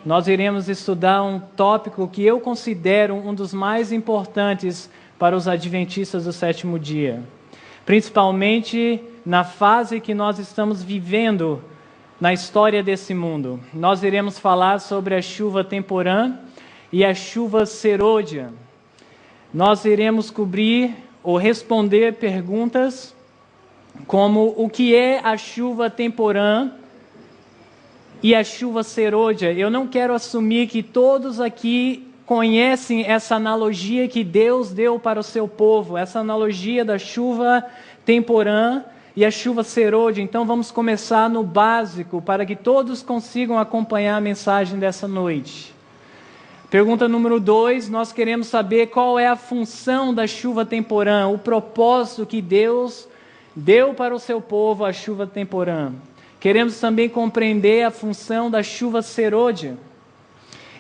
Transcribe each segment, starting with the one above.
nós iremos estudar um tópico que eu considero um dos mais importantes para os adventistas do sétimo dia. Principalmente na fase que nós estamos vivendo na história desse mundo. Nós iremos falar sobre a chuva temporã e a chuva serôdia. Nós iremos cobrir ou responder perguntas como o que é a chuva temporã e a chuva serôdia. Eu não quero assumir que todos aqui conhecem essa analogia que Deus deu para o seu povo, essa analogia da chuva temporã e a chuva serôdia. Então vamos começar no básico para que todos consigam acompanhar a mensagem dessa noite. Pergunta número 2, nós queremos saber qual é a função da chuva temporã, o propósito que Deus deu para o seu povo a chuva temporã. Queremos também compreender a função da chuva serôdia.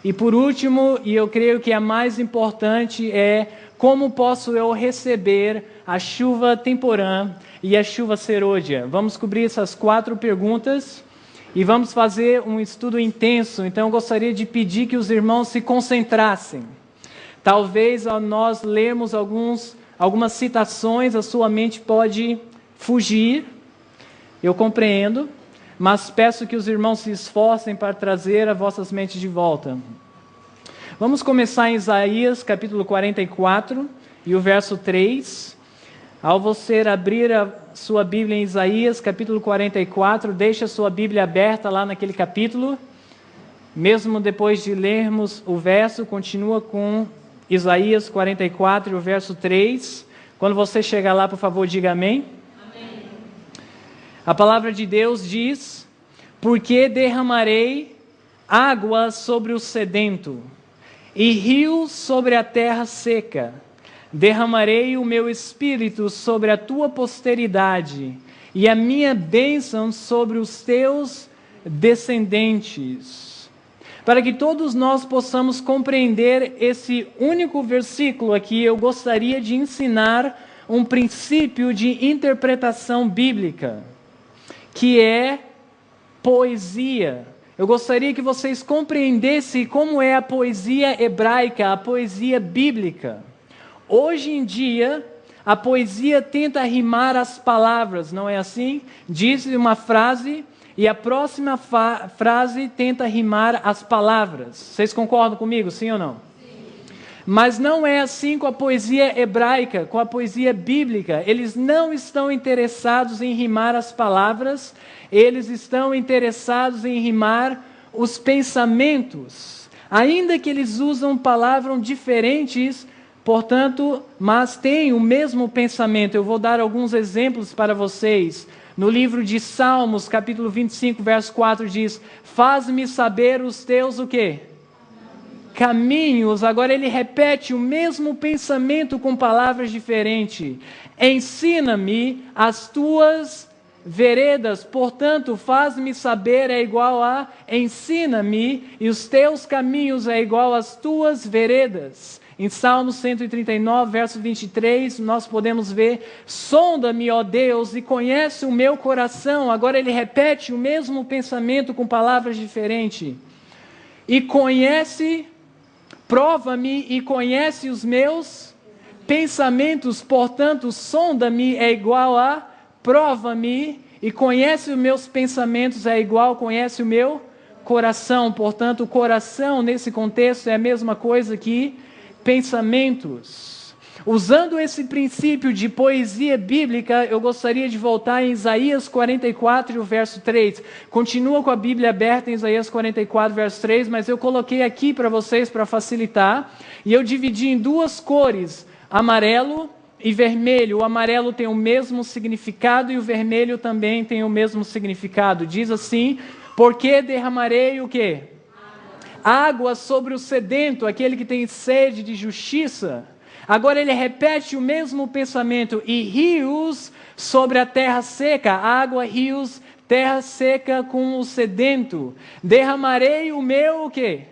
E por último, e eu creio que a mais importante, é como posso eu receber a chuva temporã e a chuva serôdia. Vamos cobrir essas 4 perguntas e vamos fazer um estudo intenso. Então eu gostaria de pedir que os irmãos se concentrassem. Talvez ao nós lermos algumas citações, a sua mente pode fugir, eu compreendo, mas peço que os irmãos se esforcem para trazer as vossas mentes de volta. Vamos começar em Isaías, capítulo 44, e o verso 3. Ao você abrir a sua Bíblia em Isaías, capítulo 44, deixe a sua Bíblia aberta lá naquele capítulo. Mesmo depois de lermos o verso, continua com Isaías 44, e o verso 3. Quando você chegar lá, por favor, diga amém. Amém. A palavra de Deus diz: porque derramarei água sobre o sedento, e rios sobre a terra seca. Derramarei o meu espírito sobre a tua posteridade, e a minha bênção sobre os teus descendentes. Para que todos nós possamos compreender esse único versículo aqui, eu gostaria de ensinar um princípio de interpretação bíblica, que é poesia. Eu gostaria que vocês compreendessem como é a poesia hebraica, a poesia bíblica. Hoje em dia, a poesia tenta rimar as palavras, não é assim? Diz uma frase e a próxima frase tenta rimar as palavras. Vocês concordam comigo, sim ou não? Sim. Mas não é assim com a poesia hebraica, com a poesia bíblica. Eles não estão interessados em rimar as palavras, eles estão interessados em rimar os pensamentos. Ainda que eles usam palavras diferentes, portanto, mas têm o mesmo pensamento. Eu vou dar alguns exemplos para vocês. No livro de Salmos, capítulo 25, verso 4, diz: faz-me saber os teus o quê? Caminhos. Agora ele repete o mesmo pensamento com palavras diferentes. Ensina-me as tuas veredas, portanto, faz-me saber é igual a ensina-me, e os teus caminhos é igual às tuas veredas. Em Salmos 139, verso 23, nós podemos ver: sonda-me, ó Deus, e conhece o meu coração. Agora ele repete o mesmo pensamento com palavras diferentes. E conhece, prova-me e conhece os meus pensamentos, portanto, sonda-me é igual a prova-me, e conhece os meus pensamentos é igual, conhece o meu coração. Portanto, o coração nesse contexto é a mesma coisa que pensamentos. Usando esse princípio de poesia bíblica, eu gostaria de voltar em Isaías 44, o verso 3. Continua com a Bíblia aberta em Isaías 44, verso 3, mas eu coloquei aqui para vocês para facilitar, e eu dividi em 2 cores, amarelo e vermelho. O amarelo tem o mesmo significado e o vermelho também tem o mesmo significado. Diz assim: porque derramarei o quê? Água sobre o sedento, aquele que tem sede de justiça. Agora ele repete o mesmo pensamento: e rios sobre a terra seca. Água, rios, terra seca com o sedento. Derramarei o meu o quê?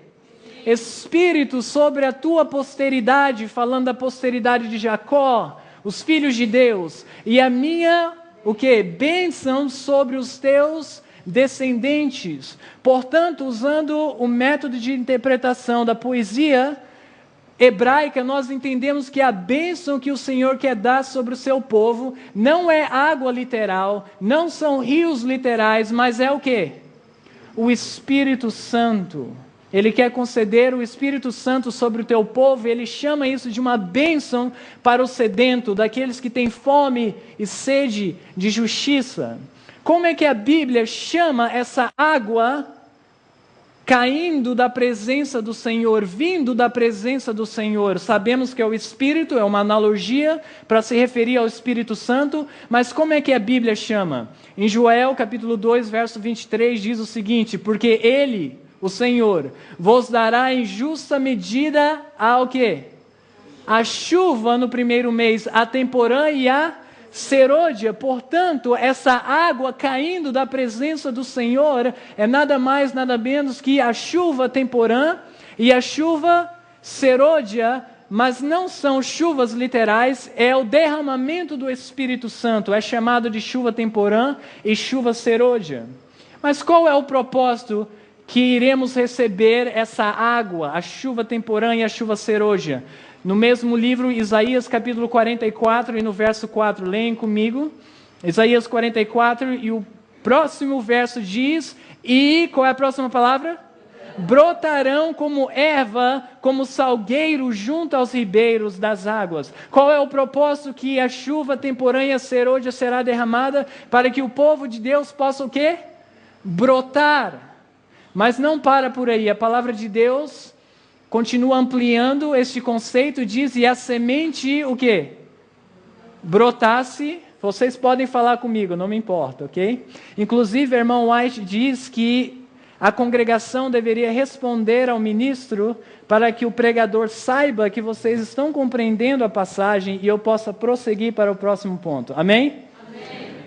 Espírito sobre a tua posteridade, falando da posteridade de Jacó, os filhos de Deus, e a minha, o quê? Bênção sobre os teus descendentes. Portanto, usando o método de interpretação da poesia hebraica, nós entendemos que a bênção que o Senhor quer dar sobre o seu povo não é água literal, não são rios literais, mas é o quê? O Espírito Santo. Ele quer conceder o Espírito Santo sobre o teu povo, e Ele chama isso de uma bênção para o sedento, daqueles que têm fome e sede de justiça. Como é que a Bíblia chama essa água caindo da presença do Senhor, vindo da presença do Senhor? Sabemos que é o Espírito, é uma analogia para se referir ao Espírito Santo, mas como é que a Bíblia chama? Em Joel capítulo 2, verso 23, diz o seguinte: porque Ele, o Senhor, vos dará em justa medida ao quê? A chuva no primeiro mês, a temporã e a serôdia. Portanto, essa água caindo da presença do Senhor é nada mais, nada menos que a chuva temporã e a chuva serôdia, mas não são chuvas literais, é o derramamento do Espírito Santo, é chamado de chuva temporã e chuva serôdia. Mas qual é o propósito que iremos receber essa água, a chuva temporã e a chuva serôdia? No mesmo livro, Isaías capítulo 44 e no verso 4, leem comigo. Isaías 44 e o próximo verso diz, e qual é a próxima palavra? Brotarão como erva, como salgueiro junto aos ribeiros das águas. Qual é o propósito que a chuva temporã e a serôdia será derramada? Para que o povo de Deus possa o quê? Brotar. Mas não para por aí, a palavra de Deus continua ampliando este conceito, diz, e a semente, o quê? Brotasse, vocês podem falar comigo, não me importa, ok? Inclusive, o irmão White diz que a congregação deveria responder ao ministro para que o pregador saiba que vocês estão compreendendo a passagem e eu possa prosseguir para o próximo ponto, amém?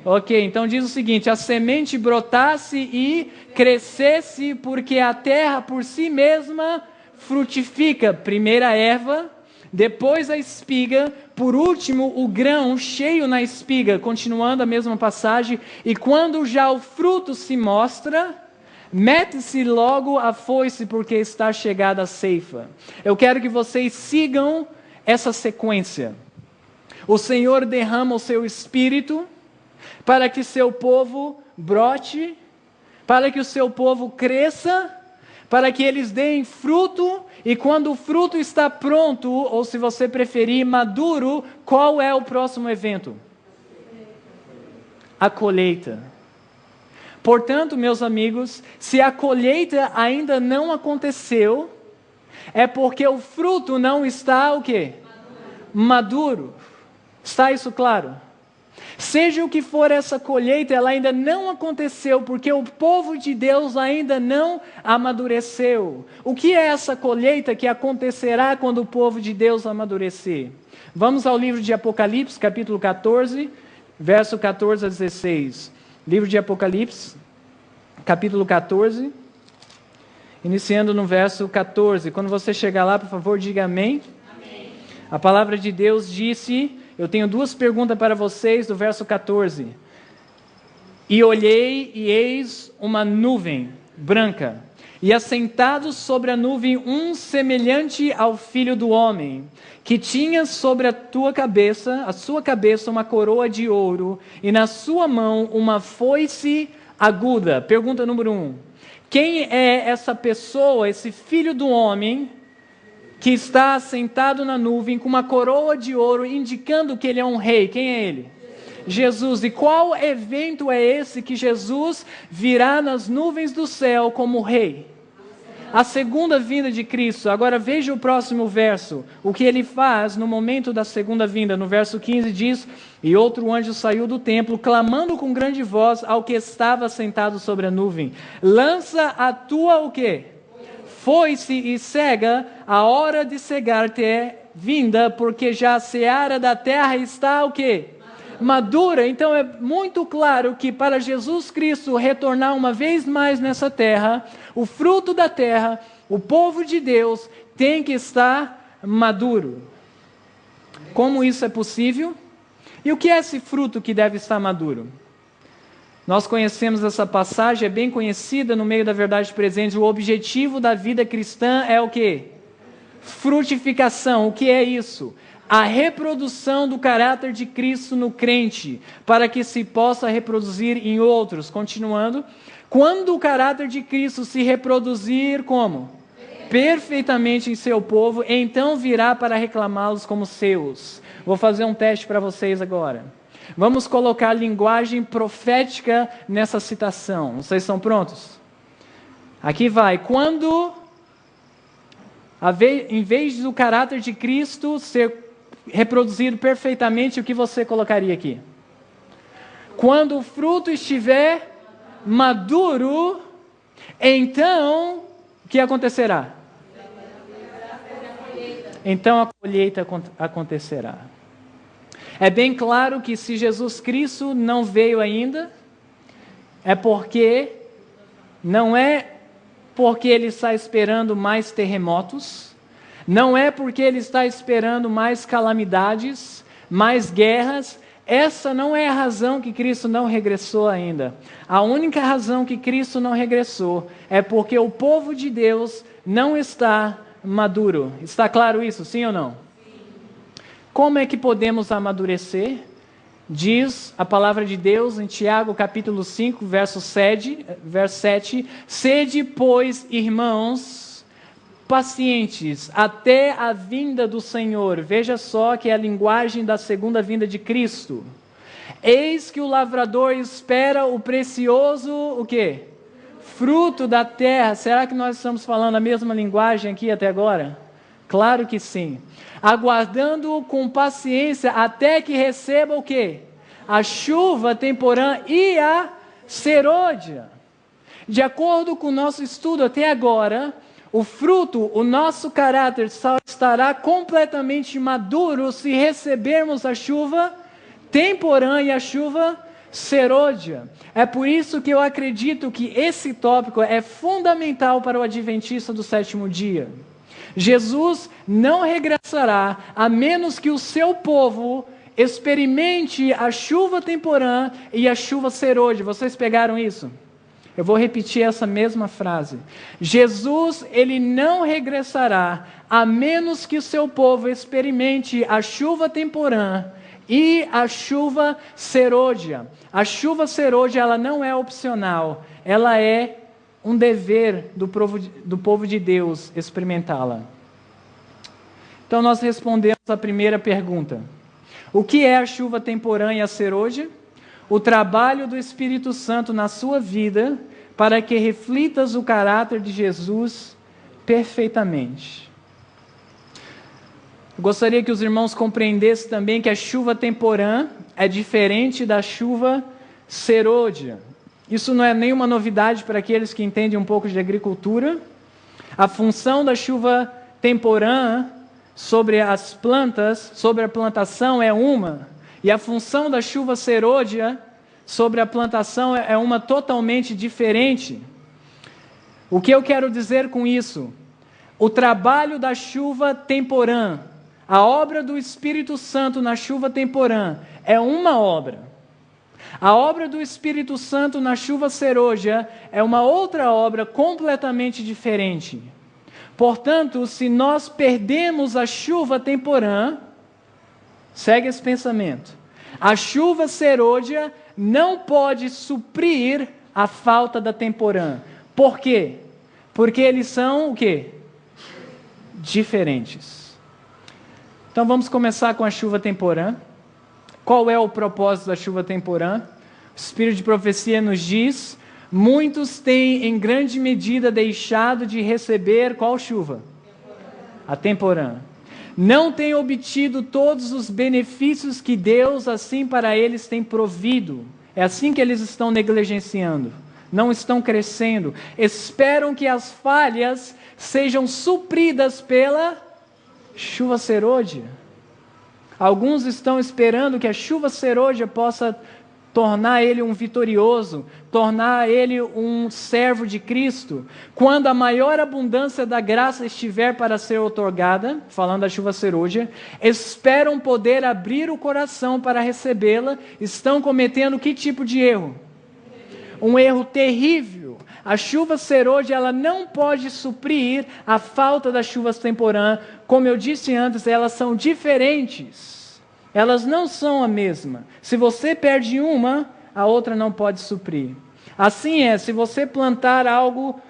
Ok, então diz o seguinte: a semente brotasse e crescesse, porque a terra por si mesma frutifica, primeiro a erva, depois a espiga, por último o grão cheio na espiga, continuando a mesma passagem, e quando já o fruto se mostra, mete-se logo a foice, porque está chegada a ceifa. Eu quero que vocês sigam essa sequência. O Senhor derrama o seu Espírito para que seu povo brote, para que o seu povo cresça, para que eles deem fruto, e quando o fruto está pronto, ou se você preferir, maduro, qual é o próximo evento? A colheita. Portanto, meus amigos, se a colheita ainda não aconteceu, é porque o fruto não está o quê? Maduro. Está isso claro? Seja o que for essa colheita, ela ainda não aconteceu, porque o povo de Deus ainda não amadureceu. O que é essa colheita que acontecerá quando o povo de Deus amadurecer? Vamos ao livro de Apocalipse, capítulo 14, verso 14 a 16. Livro de Apocalipse, capítulo 14, iniciando no verso 14. Quando você chegar lá, por favor, diga amém. Amém. A palavra de Deus disse... Eu tenho duas perguntas para vocês do verso 14. E olhei, e eis uma nuvem branca, e assentado sobre a nuvem um semelhante ao Filho do Homem, que tinha sobre a sua cabeça uma coroa de ouro, e na sua mão uma foice aguda. Pergunta número 1. Quem é essa pessoa, esse Filho do Homem, que está sentado na nuvem com uma coroa de ouro, indicando que ele é um rei? Quem é ele? Jesus. E qual evento é esse que Jesus virá nas nuvens do céu como rei? A segunda vinda de Cristo. Agora veja o próximo verso, o que ele faz no momento da segunda vinda. No verso 15 diz, e outro anjo saiu do templo, clamando com grande voz ao que estava sentado sobre a nuvem: lança a tua o quê? Foice e cega, a hora de cegar-te é vinda, porque já a seara da terra está o quê? Madura. Então é muito claro que para Jesus Cristo retornar uma vez mais nessa terra, o fruto da terra, o povo de Deus, tem que estar maduro. Como isso é possível? E o que é esse fruto que deve estar maduro? Nós conhecemos essa passagem, é bem conhecida no meio da verdade presente. O objetivo da vida cristã é o quê? Frutificação. O que é isso? A reprodução do caráter de Cristo no crente, para que se possa reproduzir em outros. Continuando, quando o caráter de Cristo se reproduzir como? Perfeitamente em seu povo, então virá para reclamá-los como seus. Vou fazer um teste para vocês agora. Vamos colocar linguagem profética nessa citação. Vocês estão prontos? Aqui vai. Quando, em vez do caráter de Cristo ser reproduzido perfeitamente, o que você colocaria aqui? Quando o fruto estiver maduro, então, o que acontecerá? Então a colheita acontecerá. É bem claro que se Jesus Cristo não veio ainda, não é porque Ele está esperando mais terremotos, não é porque Ele está esperando mais calamidades, mais guerras. Essa não é a razão que Cristo não regressou ainda. A única razão que Cristo não regressou é porque o povo de Deus não está maduro. Está claro isso, sim ou não? Como é que podemos amadurecer? Diz a palavra de Deus em Tiago capítulo 5, verso 7, sede, pois, irmãos, pacientes até a vinda do Senhor. Veja só que é a linguagem da segunda vinda de Cristo. Eis que o lavrador espera o precioso, o quê? Fruto da terra. Será que nós estamos falando a mesma linguagem aqui até agora? Claro que sim. Aguardando com paciência até que receba o quê? A chuva temporã e a serôdia. De acordo com o nosso estudo até agora, o fruto, o nosso caráter só estará completamente maduro se recebermos a chuva temporã e a chuva serôdia. É por isso que eu acredito que esse tópico é fundamental para o adventista do sétimo dia. Jesus não regressará a menos que o seu povo experimente a chuva temporã e a chuva serôdia. Vocês pegaram isso? Eu vou repetir essa mesma frase. Jesus, ele não regressará a menos que o seu povo experimente a chuva temporã e a chuva serôdia. A chuva serôdia, ela não é opcional, ela é um dever do povo de Deus experimentá-la. Então nós respondemos a primeira pergunta. O que é a chuva temporã e a serôdia? O trabalho do Espírito Santo na sua vida para que reflitas o caráter de Jesus perfeitamente. Eu gostaria que os irmãos compreendessem também que a chuva temporã é diferente da chuva serôdia. Isso não é nenhuma novidade para aqueles que entendem um pouco de agricultura. A função da chuva temporã sobre as plantas, sobre a plantação é uma, e a função da chuva serôdia sobre a plantação é uma totalmente diferente. O que eu quero dizer com isso? O trabalho da chuva temporã, a obra do Espírito Santo na chuva temporã é uma obra. A obra do Espírito Santo na chuva serôdia é uma outra obra completamente diferente. Portanto, se nós perdemos a chuva temporã, segue esse pensamento, a chuva serôdia não pode suprir a falta da temporã. Por quê? Porque eles são o quê? Diferentes. Então vamos começar com a chuva temporã. Qual é o propósito da chuva temporã? O Espírito de profecia nos diz: muitos têm em grande medida deixado de receber qual chuva? A temporã. Não têm obtido todos os benefícios que Deus assim para eles tem provido. É assim que eles estão negligenciando. Não estão crescendo. Esperam que as falhas sejam supridas pela chuva serôdia. Alguns estão esperando que a chuva serôdia possa tornar ele um vitorioso, tornar ele um servo de Cristo. Quando a maior abundância da graça estiver para ser outorgada, falando da chuva serôdia, esperam poder abrir o coração para recebê-la, estão cometendo que tipo de erro? um erro terrível. A chuva serôdia, ela não pode suprir a falta das chuvas temporã. Como eu disse antes, elas são diferentes. Elas não são a mesma. Se você perde uma, a outra não pode suprir. Assim se você plantar algo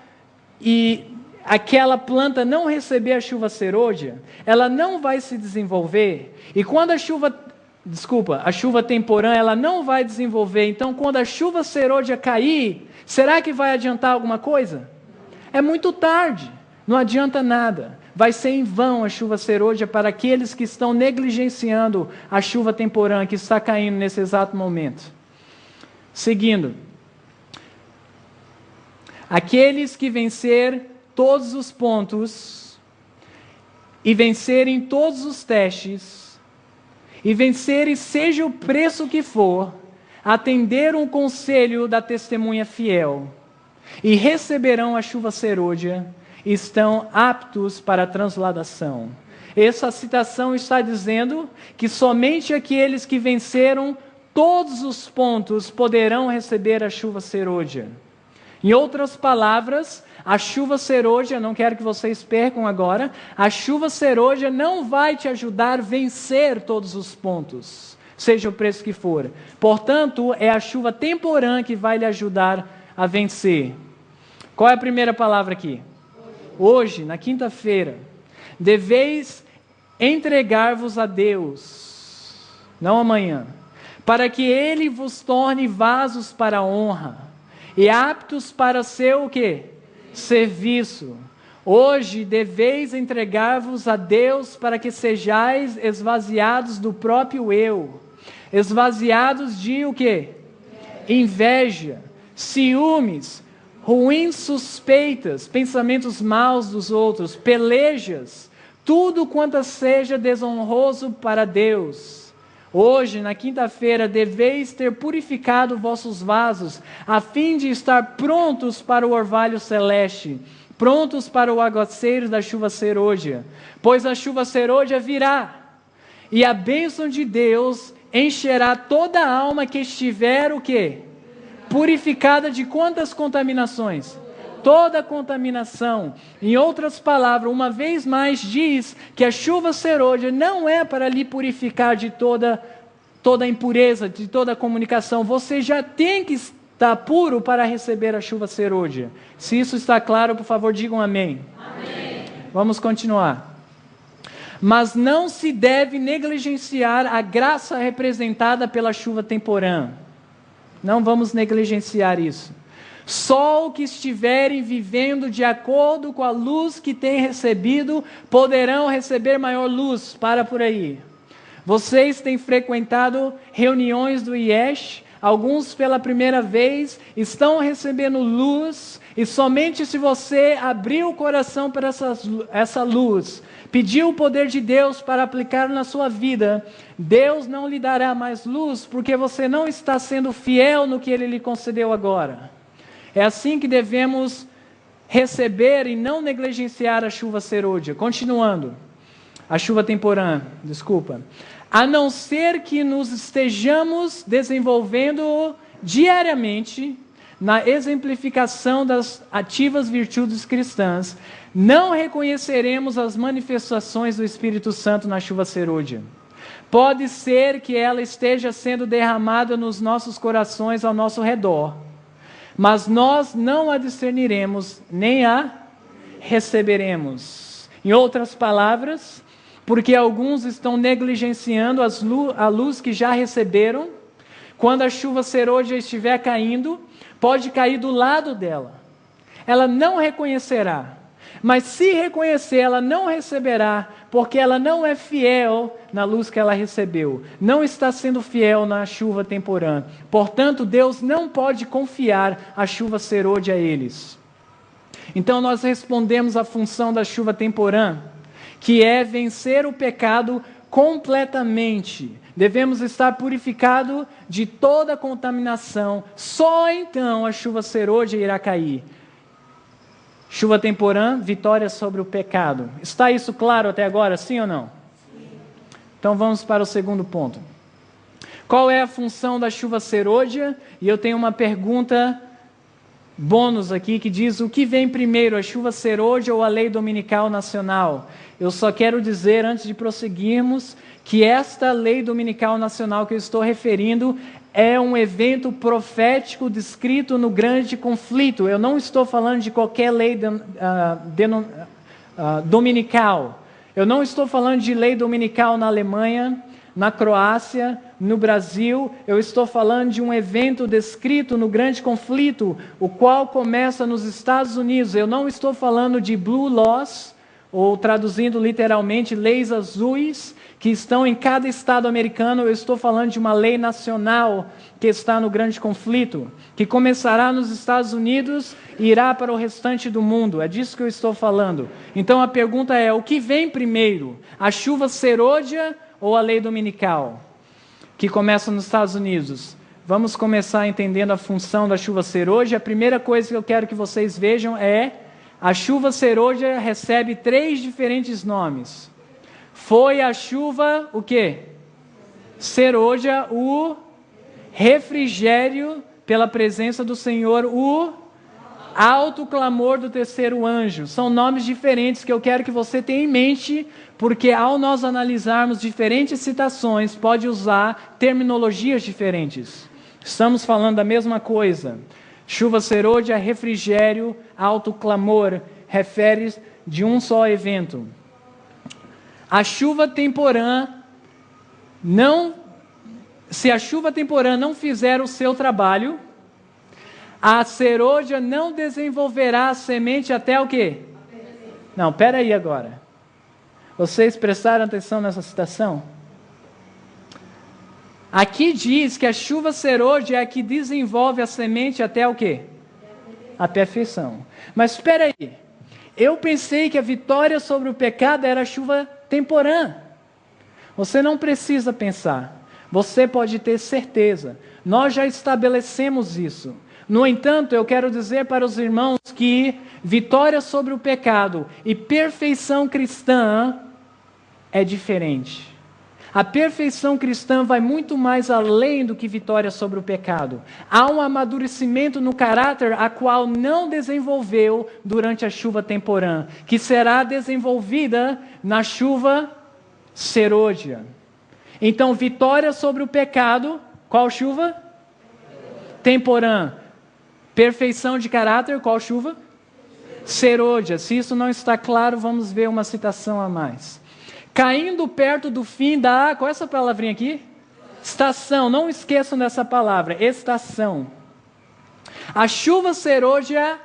e aquela planta não receber a chuva serôdia, ela não vai se desenvolver. E quando a chuva temporã, ela não vai desenvolver. Então, quando a chuva serôdia cair, será que vai adiantar alguma coisa? É muito tarde, não adianta nada. Vai ser em vão a chuva serôdia para aqueles que estão negligenciando a chuva temporã que está caindo nesse exato momento. Seguindo. Aqueles que vencer todos os pontos e vencerem todos os testes e vencerem seja o preço que for, atender um conselho da testemunha fiel e receberão a chuva serôdia, estão aptos para a transladação. Essa citação está dizendo que somente aqueles que venceram todos os pontos poderão receber a chuva serôdia. Em outras palavras, a chuva serôdia, não quero que vocês percam agora, a chuva serôdia não vai te ajudar a vencer todos os pontos, seja o preço que for. Portanto, é a chuva temporã que vai lhe ajudar a vencer. Qual é a primeira palavra aqui? Hoje, na quinta-feira, deveis entregar-vos a Deus, não amanhã, para que Ele vos torne vasos para a honra e aptos para seu o quê? Serviço. Hoje deveis entregar-vos a Deus para que sejais esvaziados do próprio eu, esvaziados de o quê? Inveja, ciúmes, ruins suspeitas, pensamentos maus dos outros, pelejas, tudo quanto seja desonroso para Deus. Hoje, na quinta-feira, deveis ter purificado vossos vasos, a fim de estar prontos para o orvalho celeste, prontos para o aguaceiro da chuva serôdia, pois a chuva serôdia virá, e a bênção de Deus encherá toda a alma que estiver o quê? Purificada de quantas contaminações? Toda contaminação. Em outras palavras, uma vez mais diz que a chuva serôdia não é para lhe purificar de toda impureza, de toda comunicação. Você já tem que estar puro para receber a chuva serôdia. Se isso está claro, por favor, digam amém. Amém. Vamos continuar. Mas não se deve negligenciar a graça representada pela chuva temporã. Não vamos negligenciar isso. Só os que estiverem vivendo de acordo com a luz que têm recebido, poderão receber maior luz. Para por aí. Vocês têm frequentado reuniões do IESH, alguns pela primeira vez, estão recebendo luz, e somente se você abrir o coração para essa luz, pedir o poder de Deus para aplicar na sua vida, Deus não lhe dará mais luz, porque você não está sendo fiel no que Ele lhe concedeu agora. É assim que devemos receber e não negligenciar a chuva serôdia. Continuando, a chuva temporã, a não ser que nos estejamos desenvolvendo diariamente na exemplificação das ativas virtudes cristãs, não reconheceremos as manifestações do Espírito Santo na chuva serôdia. Pode ser que ela esteja sendo derramada nos nossos corações ao nosso redor, mas nós não a discerniremos, nem a receberemos. Em outras palavras, porque alguns estão negligenciando a luz que já receberam, quando a chuva serôdia estiver caindo, pode cair do lado dela. Ela não reconhecerá. Mas se reconhecer, ela não receberá, porque ela não é fiel na luz que ela recebeu. Não está sendo fiel na chuva temporã. Portanto, Deus não pode confiar a chuva serôdia a eles. Então, nós respondemos à função da chuva temporã, que é vencer o pecado completamente. Devemos estar purificados de toda contaminação. Só então a chuva serôdia irá cair. Chuva temporã, vitória sobre o pecado. Está isso claro até agora, sim ou não? Sim. Então vamos para o segundo ponto. Qual é a função da chuva serôdia? E eu tenho uma pergunta bônus aqui que diz o que vem primeiro, a chuva serôdia ou a lei dominical nacional. Eu só quero dizer, antes de prosseguirmos, que esta lei dominical nacional que eu estou referindo é um evento profético descrito no grande conflito. Eu não estou falando de qualquer lei dominical. Eu não estou falando de lei dominical na Alemanha, na Croácia, no Brasil. Eu estou falando de um evento descrito no grande conflito, o qual começa nos Estados Unidos. Eu não estou falando de blue laws, ou traduzindo literalmente, leis azuis, que estão em cada estado americano. Eu estou falando de uma lei nacional que está no grande conflito, que começará nos Estados Unidos e irá para o restante do mundo. É disso que eu estou falando. Então a pergunta é, o que vem primeiro? A chuva serôdia ou a lei dominical, que começa nos Estados Unidos? Vamos começar entendendo a função da chuva serôdia. A primeira coisa que eu quero que vocês vejam é, a chuva serôdia recebe 3 diferentes nomes. Foi a chuva, o quê? Serôdia, o refrigério pela presença do Senhor, o alto clamor do terceiro anjo. São nomes diferentes que eu quero que você tenha em mente, porque ao nós analisarmos diferentes citações, pode usar terminologias diferentes. Estamos falando da mesma coisa. Chuva serôdia, refrigério, alto clamor, refere de um só evento. A chuva temporã se a chuva temporã não fizer o seu trabalho, a serôdia não desenvolverá a semente até o quê? Não, espera aí agora. Vocês prestaram atenção nessa citação? Aqui diz que a chuva serôdia é a que desenvolve a semente até o quê? A perfeição. Mas espera aí. Eu pensei que a vitória sobre o pecado era a chuva temporã. Você não precisa pensar. Você pode ter certeza. Nós já estabelecemos isso. No entanto, eu quero dizer para os irmãos que vitória sobre o pecado e perfeição cristã é diferente. A perfeição cristã vai muito mais além do que vitória sobre o pecado. Há um amadurecimento no caráter a qual não desenvolveu durante a chuva temporã, que será desenvolvida na chuva serôdia. Então, vitória sobre o pecado, qual chuva? Temporã. Perfeição de caráter, qual chuva? Serôdia. Se isso não está claro, vamos ver uma citação a mais. Caindo perto do fim da... Qual é essa palavrinha aqui? Estação. Não esqueçam dessa palavra. Estação. A chuva serôdia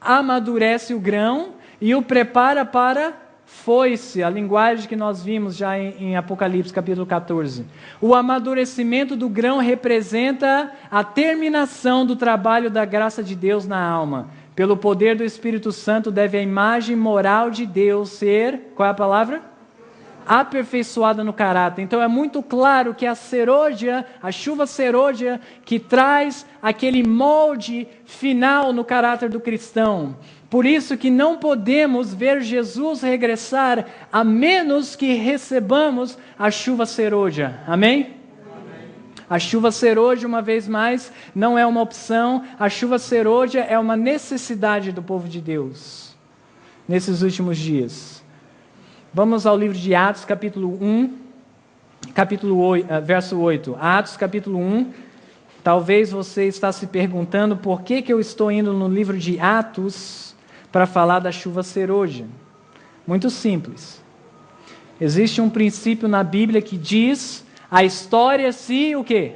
amadurece o grão e o prepara para foice. A linguagem que nós vimos já em Apocalipse, capítulo 14. O amadurecimento do grão representa a terminação do trabalho da graça de Deus na alma. Pelo poder do Espírito Santo deve a imagem moral de Deus ser... Qual é a palavra? Aperfeiçoada no caráter. Então é muito claro que a serôdia, a chuva serôdia, que traz aquele molde final no caráter do cristão. Por isso que não podemos ver Jesus regressar a menos que recebamos a chuva serôdia. Amém? A chuva serôdia, uma vez mais, não é uma opção. A chuva serôdia é uma necessidade do povo de Deus nesses últimos dias. Vamos ao livro de Atos, capítulo 1, verso 8. Atos, capítulo 1. Talvez você está se perguntando por que eu estou indo no livro de Atos para falar da chuva serôdia. Muito simples. Existe um princípio na Bíblia que diz, a história o quê?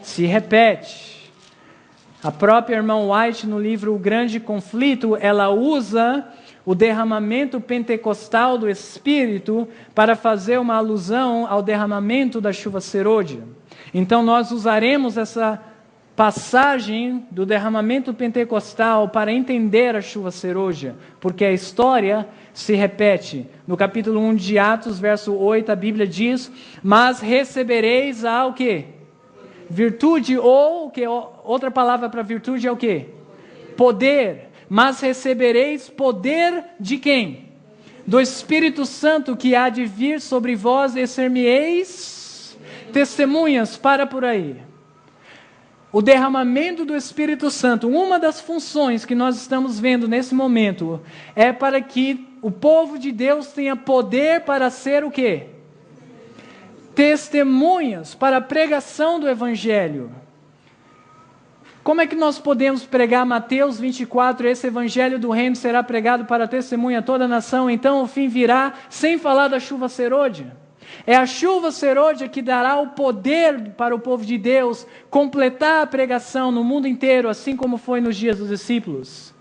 Se repete. A própria irmã White, no livro O Grande Conflito, ela usa o derramamento pentecostal do Espírito para fazer uma alusão ao derramamento da chuva serôdia. Então nós usaremos essa passagem do derramamento pentecostal para entender a chuva serôdia, porque a história se repete. No capítulo 1 de Atos, verso 8, a Bíblia diz, mas recebereis o quê? Virtude, ou o quê? Outra palavra para virtude é o quê? Poder. Mas recebereis poder de quem? Do Espírito Santo que há de vir sobre vós e ser-me-eis testemunhas. Para por aí. o derramamento do Espírito Santo, uma das funções que nós estamos vendo nesse momento, é para que o povo de Deus tenha poder para ser o quê? Testemunhas para a pregação do Evangelho. Como é que nós podemos pregar Mateus 24, esse Evangelho do Reino será pregado para testemunha a toda a nação, então o fim virá, sem falar da chuva serôdia? É a chuva serôdia que dará o poder para o povo de Deus completar a pregação no mundo inteiro, assim como foi nos dias dos discípulos.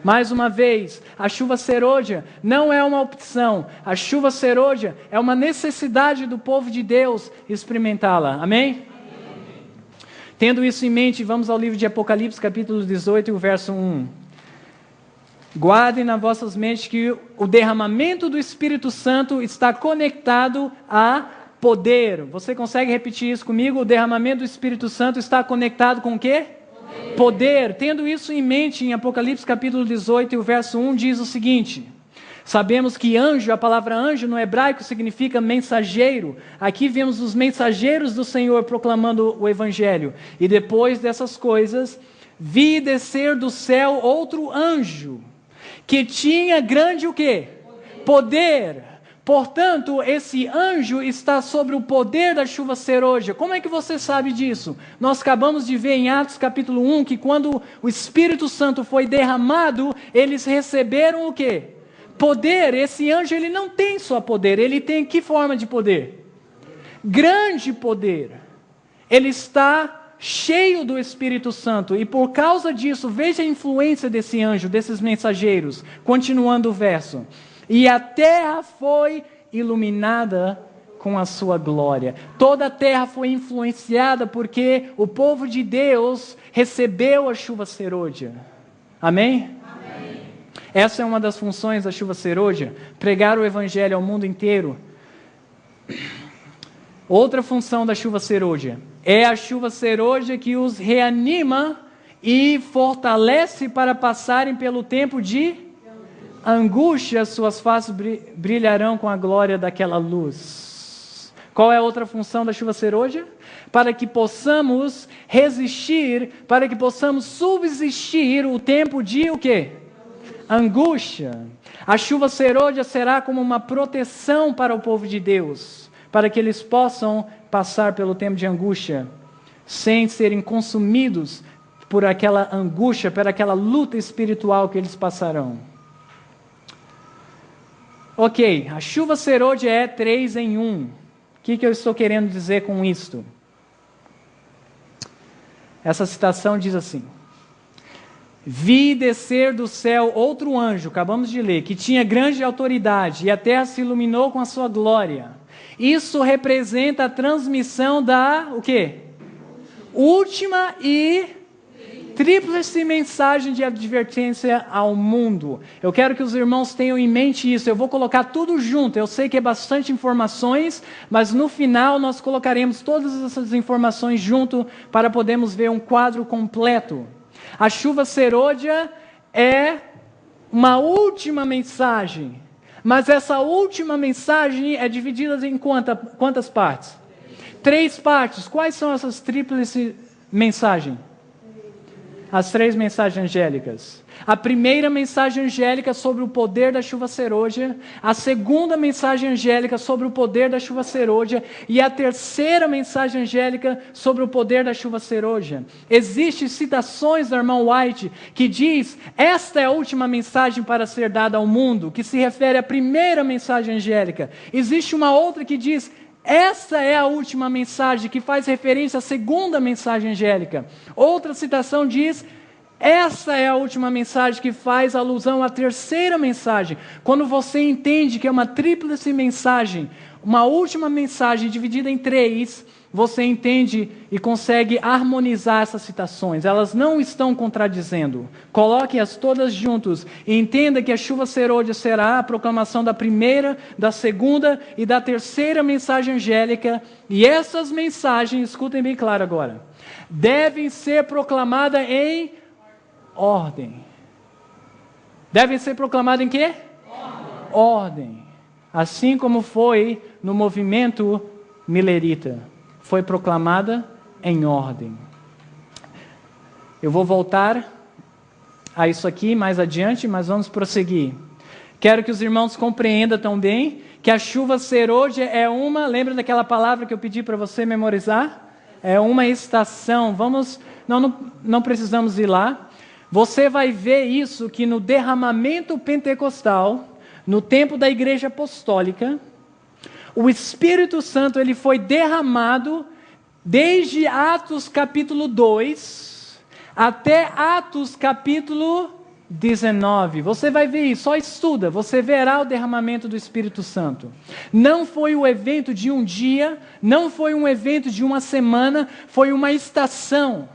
Mais uma vez, a chuva serôdia não é uma opção. A chuva serôdia é uma necessidade do povo de Deus experimentá-la. Amém? Tendo isso em mente, vamos ao livro de Apocalipse, capítulo 18, e o verso 1. Guardem nas vossas mentes que o derramamento do Espírito Santo está conectado a poder. Você consegue repetir isso comigo? O derramamento do Espírito Santo está conectado com o quê? Poder. Tendo isso em mente, em Apocalipse capítulo 18, e o verso 1 diz o seguinte: sabemos que anjo, a palavra anjo no hebraico significa mensageiro. Aqui vemos os mensageiros do Senhor proclamando o Evangelho. E depois dessas coisas, vi descer do céu outro anjo, que tinha grande o quê? Poder. Portanto, esse anjo está sobre o poder da chuva serôdia. Como é que você sabe disso? Nós acabamos de ver em Atos capítulo 1 que quando o Espírito Santo foi derramado, eles receberam o quê? Poder. Esse anjo ele não tem só poder, ele tem que forma de poder? Grande poder. Ele está cheio do Espírito Santo, e por causa disso, veja a influência desse anjo, desses mensageiros. Continuando o verso: e a terra foi iluminada com a sua glória. Toda a terra foi influenciada porque o povo de Deus recebeu a chuva serôdia. Amém? Amém. Essa é uma das funções da chuva serôdia, pregar o Evangelho ao mundo inteiro. Outra função da chuva serôdia é a chuva serôdia que os reanima e fortalece para passarem pelo tempo de angústia. Suas faces brilharão com a glória daquela luz. Qual é a outra função da chuva serôdia? Para que possamos resistir, para que possamos subsistir o tempo de o quê? Angústia. A chuva serôdia será como uma proteção para o povo de Deus, para que eles possam passar pelo tempo de angústia, sem serem consumidos por aquela angústia, por aquela luta espiritual que eles passarão. Ok, a chuva serôdia é 3 em 1. O que eu estou querendo dizer com isto? Essa citação diz assim: vi descer do céu outro anjo, acabamos de ler, que tinha grande autoridade, e a terra se iluminou com a sua glória. Isso representa a transmissão da, o quê? Última e tríplice mensagem de advertência ao mundo. Eu quero que os irmãos tenham em mente isso. Eu vou colocar tudo junto. Eu sei que é bastante informações, mas no final nós colocaremos todas essas informações junto para podermos ver um quadro completo. A chuva serôdia é uma última mensagem. Mas essa última mensagem é dividida em quantas partes? 3 partes. Quais são essas tríplice mensagens? As 3 mensagens angélicas. A primeira mensagem angélica sobre o poder da chuva serôdia, a segunda mensagem angélica sobre o poder da chuva serôdia e a terceira mensagem angélica sobre o poder da chuva serôdia. Existem citações da irmã White que diz: esta é a última mensagem para ser dada ao mundo, que se refere à primeira mensagem angélica. Existe uma outra que diz: essa é a última mensagem, que faz referência à segunda mensagem angélica. Outra citação diz: essa é a última mensagem, que faz alusão à terceira mensagem. Quando você entende que é uma tríplice mensagem, uma última mensagem dividida em 3, você entende e consegue harmonizar essas citações. Elas não estão contradizendo. Coloque-as todas juntos e entenda que a chuva serôdia será a proclamação da primeira, da segunda e da terceira mensagem angélica. E essas mensagens, escutem bem claro agora, devem ser proclamadas em ordem. Devem ser proclamadas em quê? Ordem. Assim como foi no movimento milerita. Foi proclamada em ordem. Eu vou voltar a isso aqui mais adiante, mas vamos prosseguir. Quero que os irmãos compreendam também que a chuva serôdia é uma, lembra daquela palavra que eu pedi para você memorizar? É uma estação. Não precisamos ir lá. Você vai ver isso que no derramamento pentecostal, no tempo da igreja apostólica, o Espírito Santo ele foi derramado desde Atos capítulo 2 até Atos capítulo 19. Você vai ver isso, só estuda, você verá o derramamento do Espírito Santo. Não foi o evento de um dia, não foi um evento de uma semana, foi uma estação.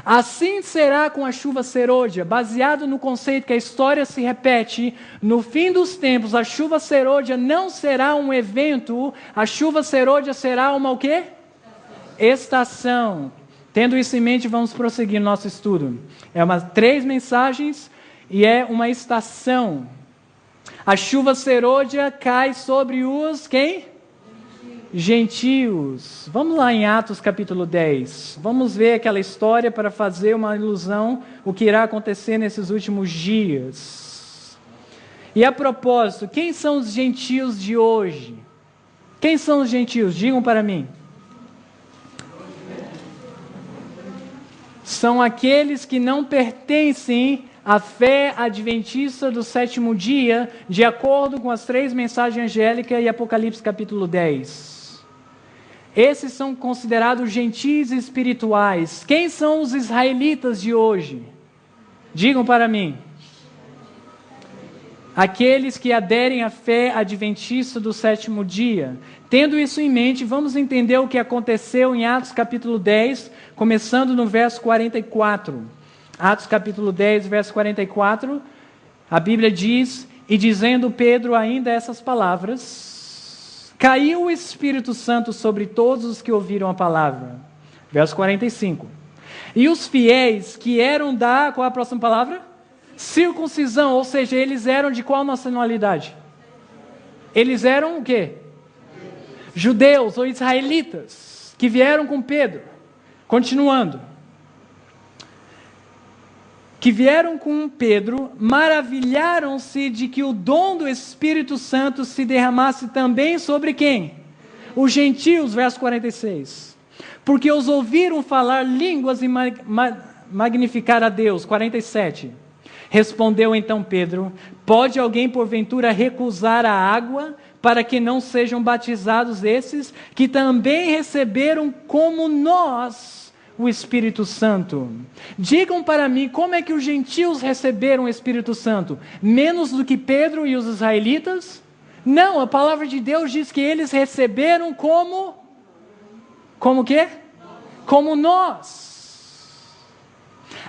Assim será com a chuva serôdia, baseado no conceito que a história se repete. No fim dos tempos, a chuva serôdia não será um evento, a chuva serôdia será uma o quê? Estação. Tendo isso em mente, vamos prosseguir nosso estudo. É 3 mensagens e é uma estação. A chuva serôdia cai sobre os quem? Gentios. Vamos lá em Atos capítulo 10. Vamos ver aquela história para fazer uma ilusão o que irá acontecer nesses últimos dias. E a propósito, quem são os gentios de hoje? Quem são os gentios? Digam para mim. São aqueles que não pertencem à fé adventista do 7º dia, de acordo com as 3 mensagens angélicas e Apocalipse capítulo 10. Esses são considerados gentis espirituais. Quem são os israelitas de hoje? Digam para mim. Aqueles que aderem à fé adventista do 7º dia. Tendo isso em mente, vamos entender o que aconteceu em Atos capítulo 10, começando no verso 44. Atos capítulo 10, verso 44, a Bíblia diz: e dizendo Pedro ainda essas palavras, caiu o Espírito Santo sobre todos os que ouviram a palavra. Verso 45. E os fiéis que eram da, qual é a próxima palavra? Circuncisão, ou seja, eles eram de qual nacionalidade? Eles eram o quê? Judeus ou israelitas, que vieram com Pedro. Continuando. Que vieram com Pedro, maravilharam-se de que o dom do Espírito Santo se derramasse também sobre quem? Os gentios, verso 46. Porque os ouviram falar línguas e magnificar a Deus, 47. Respondeu então Pedro: pode alguém porventura recusar a água para que não sejam batizados esses que também receberam como nós o Espírito Santo? Digam para mim, como é que os gentios receberam o Espírito Santo? Menos do que Pedro e os israelitas? Não, a palavra de Deus diz que eles receberam como o quê? Como nós.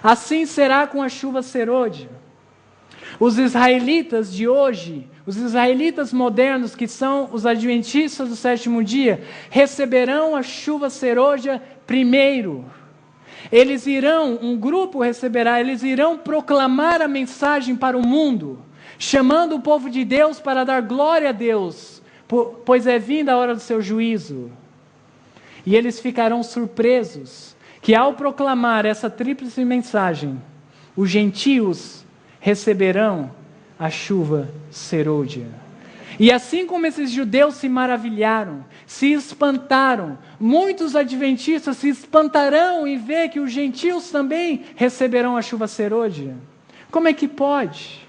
Assim será com a chuva serôdia. Os israelitas de hoje, os israelitas modernos, que são os adventistas do 7º dia, receberão a chuva serôdia primeiro. Um grupo receberá, eles irão proclamar a mensagem para o mundo, chamando o povo de Deus para dar glória a Deus, pois é vinda a hora do seu juízo. E eles ficarão surpresos que ao proclamar essa tríplice mensagem, os gentios receberão a chuva serôdia. E assim como esses judeus se maravilharam, se espantaram, muitos adventistas se espantarão em ver que os gentios também receberão a chuva serôdia. Como é que pode?